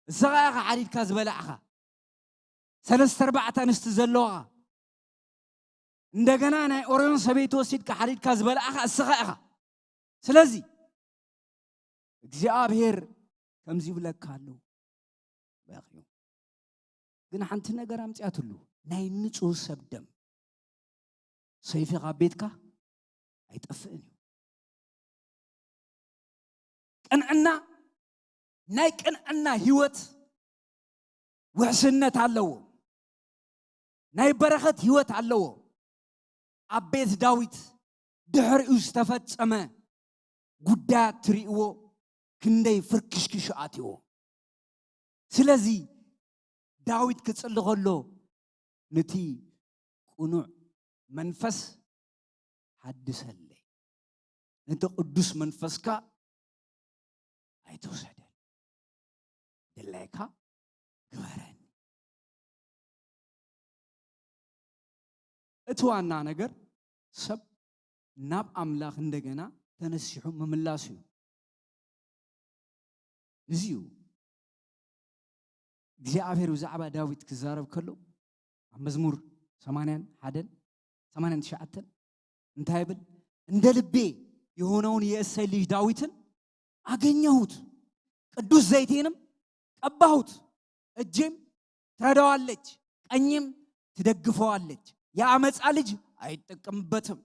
[SPEAKER 2] الصغايا حريد كازبل عخا سلست أربعة نستزلوها እንደገና ናይ ኦሪዮን ሰበይት ወሲድካ ሓሪድካ ዝበልዓኻ እስኻ ኢኻ ስለዚ እግዚአብሔር ከምዚ ይብለካ አለው ባኺዩ ግን ሓንቲ ነገር አምጽያትሉ ናይ ንጹህ ሰብ ደም ሰይፍኻ ቤትካ አይጠፍእን ቅንዕና ናይ ቅንዕና ህይወት ውሕስነት አለው ናይ በረኸት ህይወት አለው አቤት ዳዊት ድሕሪኡ ዝተፈጸመ ጉዳይ ትሪእዎ ክንደይ ፍርክሽክሽ አትዮ ስለዚ ዳዊት ክጽልኸሎ ነቲ ቁኑዕ መንፈስ ሓድሰለይ ነቲ ቅዱስ መንፈስካ አይተወሰደ ድላይካ ግበረን እትዋና ነገር ሰብ ናብ አምላኽ እንደገና ተነሲሑ መምላሱ እዚዩ እግዚአብሔር ብዛዕባ ዳዊት ክዛረብ ከሎ መዝሙር 81 እንታይ ብል እንደ ልቤ የሆነውን የእሴይ ልጅ ዳዊትን አገኘሁት ቅዱስ ዘይቴንም ቀባሁት እጄም ትረዳዋለች ቀኝም ትደግፈዋለች የአመፃ ልጅ አይጠቀምበትም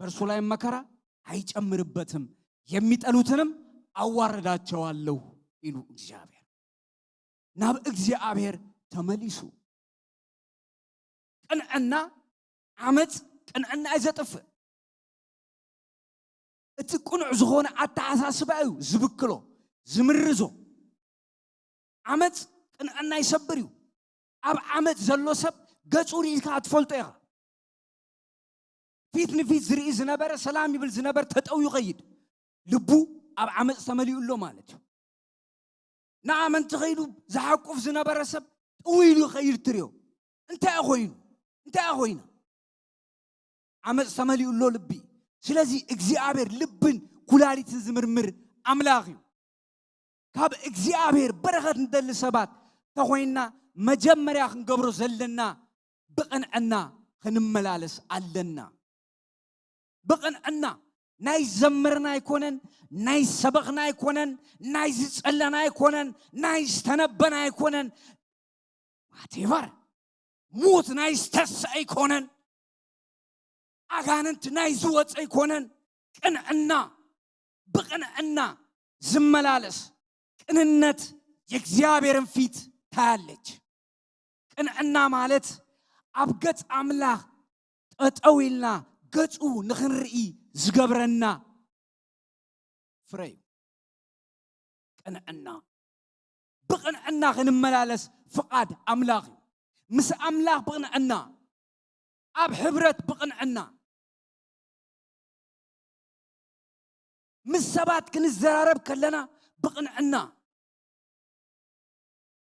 [SPEAKER 2] በእርሱ ላይ መከራ አይጨምርበትም የሚጠሉትንም አዋርዳቸዋለሁ ይሉ እግዚአብሔር ናብ እግዚአብሔር ተመሊሱ ቅንዕና አመፅ ቅንዕና አይዘጥፍ እቲ ቁኑዕ ዝኾነ አተሓሳስባዩ ዝብክሎ ዝምርዞ አመፅ ቅንዕና ይሰብር እዩ ኣብ አመፅ ዘሎ ሰብ ገጹ ሪኢካ አትፈልጦ ኢኻ ፊት ንፊት ዝርኢ ዝነበረ ሰላም ይብል ዝነበር ተጠው ይኸይድ ልቡ ኣብ ዓመፅ ተመሊኡሎ ማለት እዩ ንኣመንቲ ኸይዱ ዝሓቁፍ ዝነበረ ሰብ ጥው ኢሉ ይኸይድ ትሪኦ እንታይ ኮይና ዓመፅ ተመሊኡሎ ልቢ ስለዚ እግዚአብሔር ልብን ኩላሊትን ዝምርምር አምላኽ እዩ ካብ እግዚአብሔር በረኸት እንደል ሰባት ተኾይና መጀመርያ ክንገብሮ ዘለና ብቕንዕና ክንመላለስ ኣለና بقن ناي زمرنا يكونن ناي سبقنا يكونن ناي زلنا يكونن ناي استنبنا يكونن whatever موت ناي استس يكونن أغاننت ناي زوت يكونن بقن زملالس كننت يكزيابيرن فيت تالج كن مالت أبقت أملاخ أتأويلنا قطعو نخنرئي زقبرنا فري قنعنا بقنعنا خنملالس فقاد أملاخي مس أملاخ بقنعنا أب حبرت بقنعنا مس سبات كنزرارب كلنا بقنعنا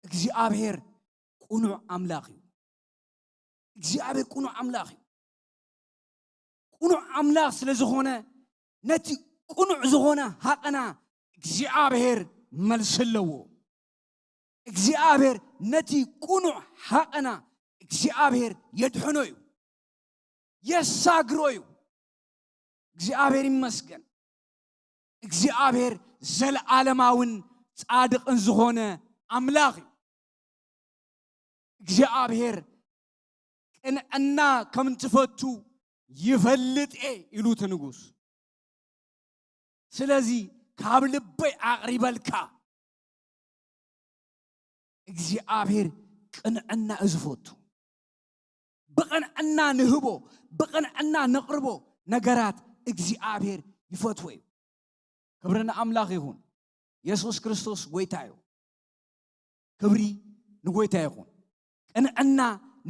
[SPEAKER 2] እግዚአብሔር ቁኑዕ አምላኽ እዩ እግዚአብሔር ቁኑዕ አምላኽ እዩ ቁኑዕ አምላኽ ስለዝኾነ ነቲ ቁኑዕ ዝኾነ ሃቀና እግዚአብሔር መልስ ኣለዎ እግዚአብሔር ነቲ ቁኑዕ ሃቀና እግዚአብሔር የድሕኖ እዩ የሳግሮ እዩ እግዚአብሔር ይመስገን እግዚአብሔር ዘለዓለማውን ጻድቅን ዝኾነ አምላኽ እዩ እግዚአብሔር ቅንዕና ከም ትፈቱ ይፈልጥ ኢሉት ንጉስ ስለዚህ ካብ ልበይ ኣቕሪበልካ እግዚአብሔር ቅንዕና እዝፈቱ በቅንዕና ንህቦ በቅንዕና ነቅርቦ ነገራት እግዚአብሔር ይፈትወዩ ክብርና አምላክ ይሁን ኢየሱስ ክርስቶስ ጎይታ እዩ ክብሪ ንጎይታ ይሁን ቅንዕና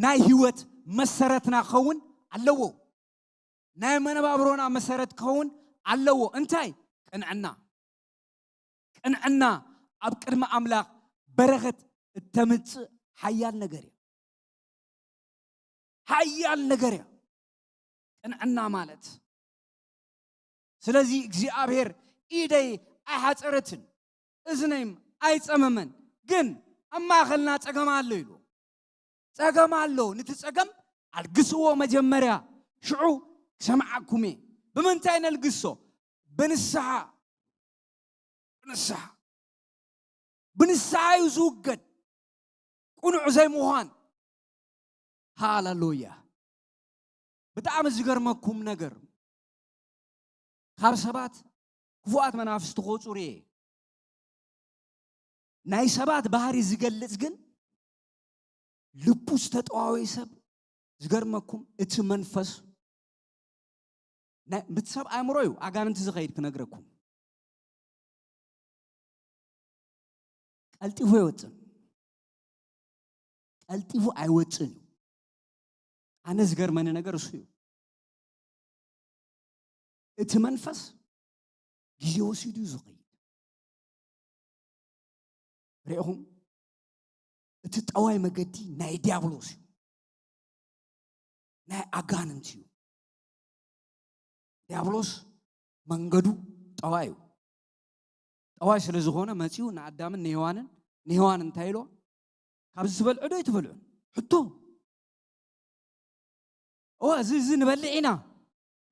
[SPEAKER 2] ናይ ህይወት መሰረትና ኸውን ኣለዎ ናይ መነባብሮና መሰረት ኸውን ኣለዎ እንታይ ቅንዕና ኣብ ቅድመ አምላክ በረኸት እተምጽእ ሓያል ነገር እዩ ሓያል ነገር እዩ ቅንዕና ማለት ስለዚህ እግዚአብሔር ኢደይ ኣይሓፀረትን እዝነይም ኣይፀመመን ግን ኣማኸልና ፀገም ኣሎ ኢሉ ፀገም ኣሎ ንትፀገም ኣልግስዎ መጀመርያ ሽዑ ሰማዓኩሜ ብምንታይ ነልግሶ ብንስሓ እዩ ዝውገድ ቁኑዕ ዘይምዃን ሃሌሉያ ብጣዕሚ ዝገርመኩም ነገር ካብ ሰባት ክፉኣት መናፍስቲ ክወፁ ርኤ ናይ ሰባት ባህሪ ዝገልጽ ግን ልቡ ዝተጠዋወየ ሰብ ዝገርመኩም እቲ መንፈስ ብትሰብ ኣእምሮ እዩ ኣጋንንቲ ዝኸይድ ክነግረኩም ቀልጢፉ ይወፅን ቀልጢፉ ኣይወፅን እዩ ኣነ ዝገርመኒ ነገር እሱ እዩ እቲ መንፈስ ጊዜ ወሲዱ ዝኸይድ ርኢኹም እቲ ጠዋይ መገዲ ናይ ዲያብሎስ እዩ ናይ ኣጋንንት እዩ ዲያብሎስ መንገዱ ጠዋይ እዩ ጠዋይ ስለ ዝኾነ መፂኡ ንኣዳምን ንሔዋንን እንታይ ኢሎ ካብዚ ትበልዑ ዶ ይትበልዑን ሕቶ እዚ ንበልዕ ኢና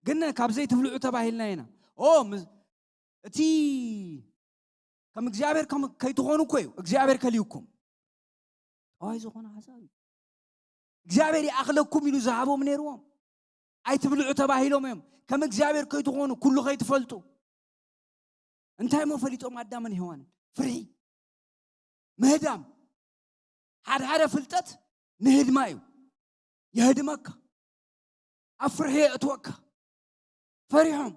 [SPEAKER 2] ግን ካብዘይ ትብልዑ ተባሂልና ኢና እቲ ከም እግዚአብሔር ከይትኾኑ እኮ እዩ እግዚአብሔር ከልዩኩም ጠዋይ ዝኾነ ሓሳብ እዩ እግዚአብሔር ይኣኽለኩም ኢሉ ዝሃቦም ነይርዎም ኣይትብልዑ ተባሂሎም እዮም ከም እግዚአብሔር ከይትኾኑ ኩሉ ከይትፈልጡ እንታይ ሞ ፈሊጦም ኣዳምን ሔዋንን ፍርሒ ምህዳም ሓደ ፍልጠት ንህድማ እዩ የህድመካ ኣብ ፍርሒ የእትወካ ፈሪሖም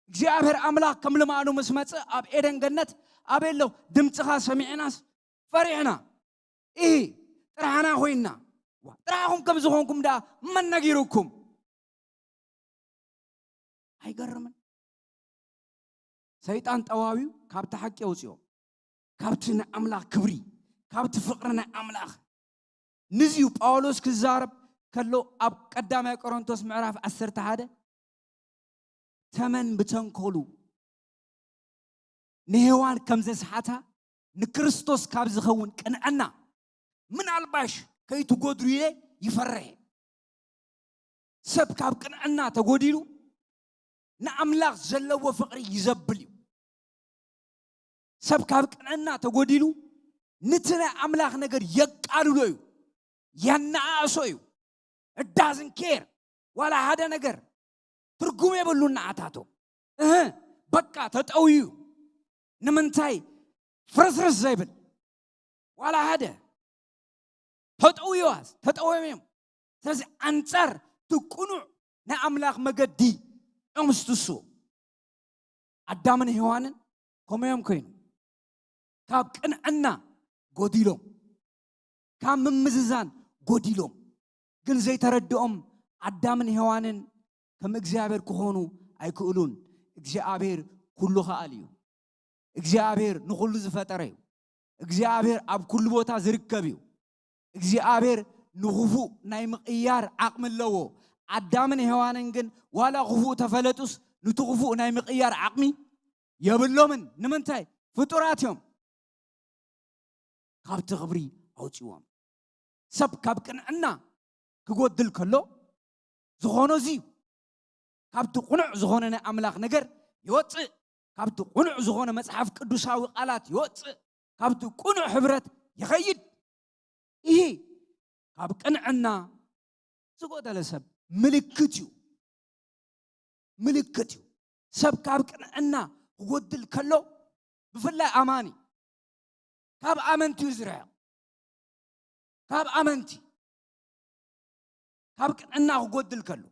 [SPEAKER 2] እግዚአብሔር አምላክ ከም ልማዱ ምስ መጽእ ኣብ ኤደን ገነት ኣበለው ድምፅኻ ሰሚዕናስ ፈሪሕና ጥራሕና ኮይና ጥራሕኩም ከም ዝኾንኩም ዳ መን ነጊሩኩም ኣይገርምን ሰይጣን ጠዋዊው ካብቲ ሓቂ ኣውፅዮ ካብቲ ናይ ኣምላኽ ክብሪ ካብቲ ፍቕሪ ናይ ኣምላኽ ንዚዩ ጳውሎስ ክዛረብ ከሎ ኣብ ቀዳማይ ቆሮንቶስ ምዕራፍ 11 ተመን ብተንኮሉ ንሔዋን ከም ዘስሓታ ንክርስቶስ ካብ ዝኸውን ቅንዕና ምናልባሽ ከይትጎድሩ ኢለ ይፈርሕ ሰብ ካብ ቅንዕና ተጎዲሉ ንኣምላኽ ዘለዎ ፍቕሪ ይዘብል እዩ ሰብ ካብ ቅንዕና ተጎዲሉ ነቲ ናይ ኣምላኽ ነገር የቃልሎ እዩ የናኣሶ እዩ it doesn't care ዋላ ሓደ ነገር ትርጉም የብሉና ኣታቶ በቃ ተጠውዩ ንምንታይ ፍርስርስ ዘይብል ዋላ ሓደ ተጠውዮም ስለዚህ አንጻር ትቁኑዕ ናይ ኣምላኽ መገዲ እምስትሱ ኣዳምን ሔዋንን ከመዮም ኮይኑ ካብ ቅንዕና ጎዲሎም ካብ ምምዝዛን ጎዲሎም ግን ዘይተረድኦም ኣዳምን ሔዋንን ከም እግዚአብሔር ክኾኑ ኣይክእሉን እግዚአብሔር ኩሉ ኸኣል እዩ እግዚአብሔር ንኹሉ ዝፈጠረ እዩ እግዚአብሔር ኣብ ኩሉ ቦታ ዝርከብ እዩ እግዚአብሔር ንኽፉእ ናይ ምቕያር ዓቕሚ ኣለዎ ኣዳምን ሔዋንን ግን ዋላኽፉእ ተፈለጡስ ነቲኽፉእ ናይ ምቕያር ዓቕሚ የብሎምን ንምንታይ ፍጡራት እዮም ካብቲ ክብሪ ኣውፂዎም ሰብ ካብ ቅንዕና ክጎድል ከሎ ዝኾነ እዚ ካብቲ ቁኑዕ ዝኾነ ናይ ኣምላኽ ነገር ይወፅእ ካብቲ ቁኑዕ ዝኾነ መጽሓፍ ቅዱሳዊ ቃላት ይወፅእ ካብቲ ቁኑዕ ሕብረት ይኸይድ ይሄ ካብ ቅንዕና ዝጎደለ ሰብ ምልክት እዩ ሰብ ካብ ቅንዕና ክጎድል ከሎ ብፍላይ ኣማኒ ካብ ኣመንቲ ይዝርሕ ካብ ኣመንቲ ካብ ቅንዕና ክጎድል ከሎ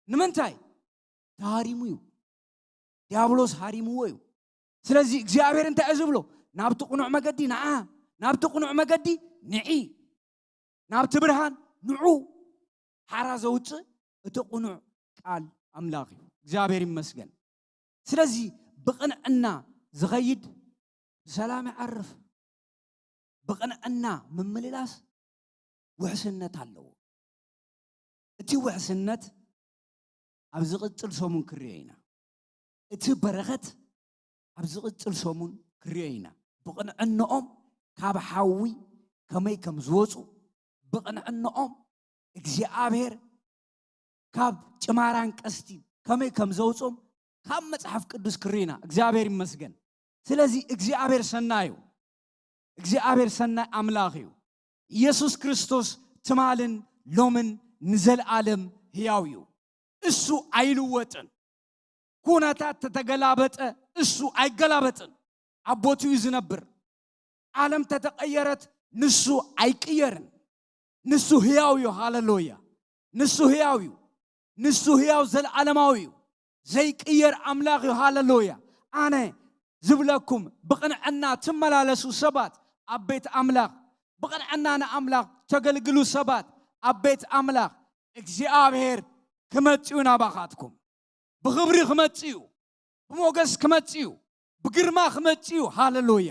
[SPEAKER 2] ንምንታይ ተሃሪሙ እዩ ዲያብሎስ ሃሪሙዎ እዩ ስለዚ እግዚአብሔር እንታይ ዝብሎ ናብቲ ቁኑዕ መገዲ ንዓ ናብቲ ቁኑዕ መገዲ ንዒ ናብቲ ብርሃን ንዑ ሓራ ዘውፅእ እቲ ቁኑዕ ቃል ኣምላኽ እዩ እግዚአብሔር ይመስገን ስለዚ ብቕንዕና ዝኸይድ ሰላም ይዓርፍ ብቕንዕና ምምልላስ ውሕስነት ኣለዎ እቲ ውሕስነት ኣብ ዝቕፅል ሰሙን ክርዮ ኢና እቲ በረኸት ኣብ ዝቕፅል ሰሙን ክርዮ ኢና ብቕንዕንኦም ካብ ሓዊ ከመይ ከም ዝወፁ ብቕንዕንኦም እግዚአብሔር ካብ ጭማራን ቀስቲ ከመይ ከም ዘውፆም ካብ መጽሐፍ ቅዱስ ክርዮና እግዚአብሔር ይመስገን ስለዚ እግዚአብሔር ሰናዩ እግዚአብሔር ሰናይ ኣምላኽ እዩ ኢየሱስ ክርስቶስ ትማልን ሎምን ንዘለዓለም ሕያው እዩ እሱ አይልወጥን ኩነታት ተተገላበጠ እሱ አይገላበጥን አቦቱ ይዝነብር ዓለም ተተቀየረት ንሱ አይቀየርን ንሱ ሕያው እዩ ሃሌሉያ ንሱ ሕያው እዩ ንሱ ሕያው ዘለዓለማዊ እዩ ዘይቀየር ኣምላኽ እዩ ሃሌሉያ ኣነ ዝብለኩም ብቕንዕና ትመላለሱ ሰባት ኣብ ቤት ኣምላኽ ብቕንዕና ንኣምላኽ ተገልግሉ ሰባት ኣብ ቤት ኣምላኽ እግዚአብሔር ክመጽኡ ናባኻትኩም ብኽብሪ ክመጽኡ ብሞገስ ክመጽኡ ብግርማ ክመጽኡ ሃሌሉያ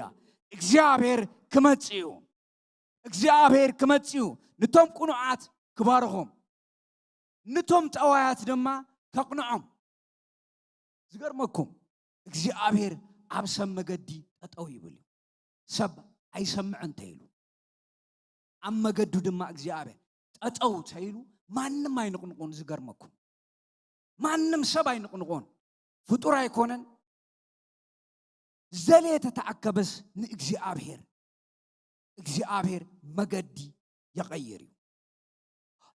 [SPEAKER 2] እግዚአብሔር ክመጽኡ እግዚአብሔር ክመጽኡ ንቶም ቁኑዓት ክባርኾም ንቶም ጠዋያት ድማ ከቕንዖም ዝገርመኩም እግዚአብሔር ኣብ ሰብ መገዲ ጠጠው ይብል ሰብ ኣይሰምዕን ተይሉ ኣብ መገዱ ድማ እግዚአብሔር ጠጠው ተይሉ ማንም አይንቅንቆን ዝገርመኩም ማንም ሰብ አይንቅንቆን ፍጡር አይኮነን ዘሌተ ተአከበስ ንእግዚአብሔር እግዚአብሔር መገዲ ይቀይር እዩ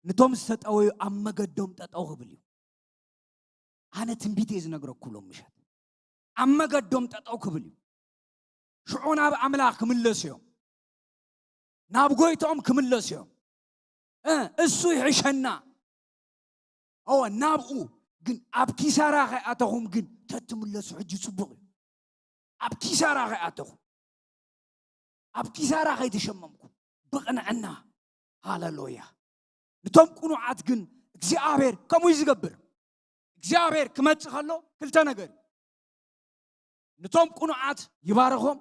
[SPEAKER 2] ንቶም ዝተጠወዩ ኣብ መገዶም ጠጠው ክብል እዩ ኣነ ትንቢቴ ዝነግረኩሎም ምሸት ኣብ መገዶም ጠጠው ክብል እዩ ሽዑ ናብ ኣምላኽ ክምለሱ እዮም ናብ ጎይቶኦም ክምለሱ እዮም እሱ ይሕሸና ናብኡ ግን ኣብ ኪሳራ ኸይኣተኹም ግን ተትምለሱ ሕጂ ጽቡቕ እዩ ኣብ ኪሳራ ኸይኣተኹም ኣብ ኪሳራ ኸይተሸመምኩም ብቕንዕና ሃሌሉያ ንቶም ቁኑዓት ግን እግዚአብሔር ከምኡ ዝገብር እግዚአብሔር ክመጽእ ከሎ ክልተ ነገር ንቶም ቁኑዓት ይባርኾም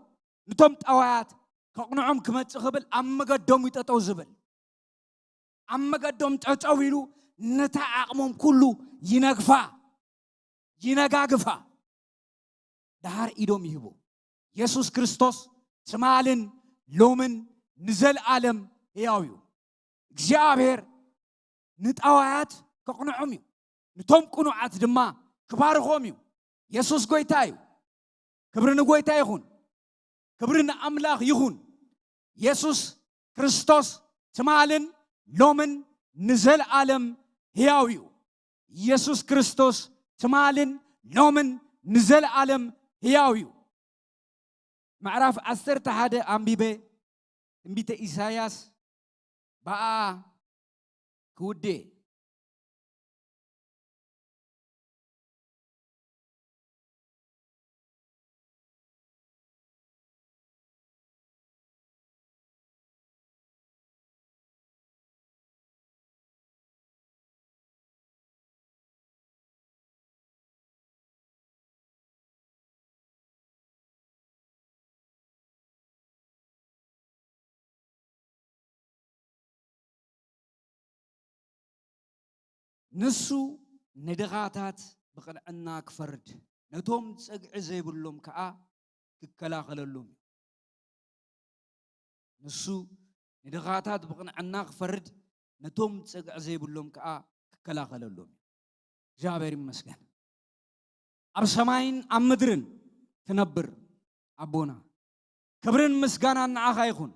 [SPEAKER 2] ንቶም ጠዋያት ከቕንዖም ክመጽእ ክብል ኣብ መገዶም ይጠጠው ዝብል ኣብ መገዶም ጠጠው ኢሉ ነታ ዓቕሞም ኩሉ ይነግፋ ይነጋግፋ ዳሃር ኢዶም ይህቡ ኢየሱስ ክርስቶስ ትማልን ሎምን ንዘለዓለም ሕያው እዩ እግዚአብሔር ንጠዋያት ከቕንዖም እዩ ንቶም ቁኑዓት ድማ ክባርኾም እዩ ኢየሱስ ጎይታ እዩ ክብሪ ንጎይታ ይኹን ክብሪ ንኣምላኽ ይኹን ኢየሱስ ክርስቶስ ትማልን ሎምን ንዘለዓለም ሕያው እዩ ኢየሱስ ክርስቶስ ትማልን ሎምን ንዘለዓለም ሕያው እዩ ምዕራፍ 11 ኣንቢበ ትንቢተ ኢሳያስ በኣ ክውዴ ንሱ ንድኻታት ብቕንዕና ክፈርድ ነቶም ፀግዒ ዘይብሎም ከዓ ክከላኸለሎም ንሱ ንድኻታት ብቕንዕና ክፈርድ ነቶም ፀግዒ ዘይብሎም ከዓ ክከላኸለሎም እግዚአብሔር ይመስገን ኣብ ሰማይን ኣብ ምድርን ትነብር ኣቦና ክብርን ምስጋናን ንዓኻ ይኹን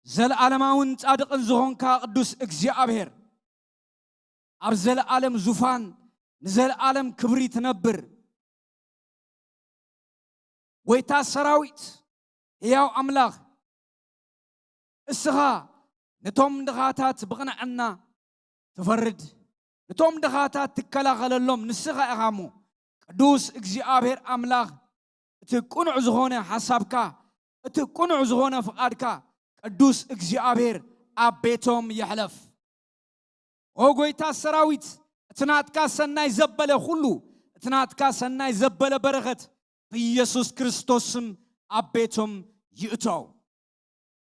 [SPEAKER 2] ዘለዓለማውን ጻድቕን ዝኾንካ ቅዱስ እግዚአብሔር ኣብ ዘለዓለም ዙፋን ንዘለዓለም ክብሪ ትነብር ويتا سراويت ياو أملاغ السخا نتوم دغاتات بغنعنا تفرد نتوم دغاتات تكلا غللهم نسخا إغامو قدوس እግዚአብሔር أملاغ تكون عزغونا حسابك تكون عزغونا فقادك قدوس እግዚአብሔር أبيتهم يحلف وغويتا سراويت تناتكا سناي زبالة خلو تناتكا سناي زبالة برغت في يسوس كريستوسم أبيتهم يؤتو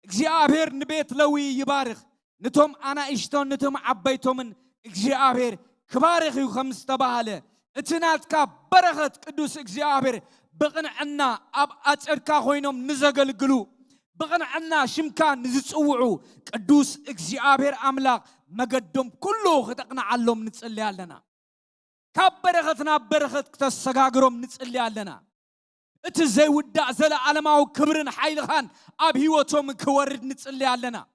[SPEAKER 2] እግዚአብሔር نبيت لوي يبارخ نتوم أنا إشتون نتوم عبيتومن እግዚአብሔር كبارخ يخمس تباهله اتناتكا برغت قدوس እግዚአብሔር بقنعنا أب أتركا خوينهم نزغلغلو بقنعنا شمكا نزصوعو قدوس እግዚአብሔር أملاك مقدم كله خطقنا علم نتصلي لنا كبرغتنا برغت كتسغاغروم نتصلي لنا اتزي ودع زلا علماو كبرن حيلخان اب هيوتهم كورد نتصلي لنا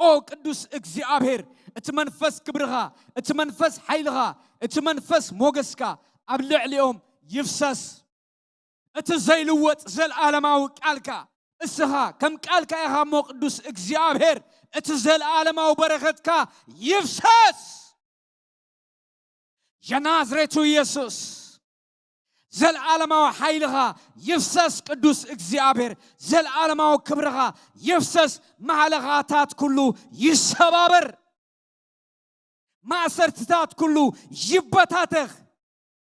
[SPEAKER 2] او قدوس እግዚአብሔር اتمنفس كبرها اتمنفس حيلها اتمنفس موغسكا اب لعليهم يفسس اتزي لوط زل علماو قالكا اسها كم قالكا يا مو قدوس እግዚአብሔር اتزل عالماو بركتكا يفسس يا نازريتو يسوس زل عالماو حيلها يفسس قدوس እግዚአብሔር زل عالماو كبرها يفسس معلغاتات كله يسبابر معسرتات كله يبتاتخ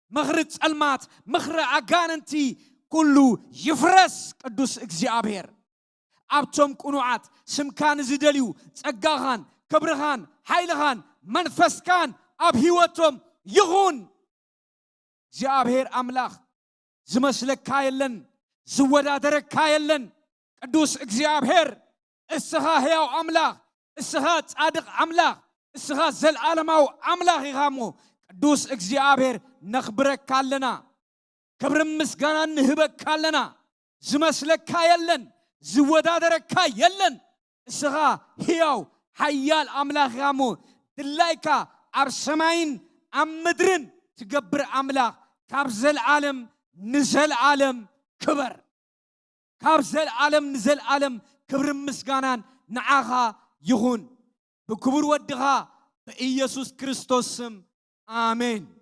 [SPEAKER 2] مخرج المات مخرج عقاننتي كله يفرس قدوس እግዚአብሔር أبتم كنوعات سمكان زدليو تقاغان كبرغان حيلغان منفسكان أبهيوتهم يغون እግዚአብሔር أملاخ زمسلك كايلن زودا درك كايلن قدوس እግዚአብሔር اسها هياو أملاخ اسها تصادق أملاخ اسها زل عالماو أملاخ يغامو قدوس እግዚአብሔር نخبرك كالنا كبر مسغانا نهبك كالنا زمسلك كايلن زودا دركا يلن اسغا هياو حيال أملاخ غامو دلايكا عب سماين عم مدرن تقبر أملاخ كابزل عالم نزل عالم كبر كابزل عالم نزل عالم كبر مسغانان نعاها يغون بكبر ودغا بإيسوس كريستوس آمين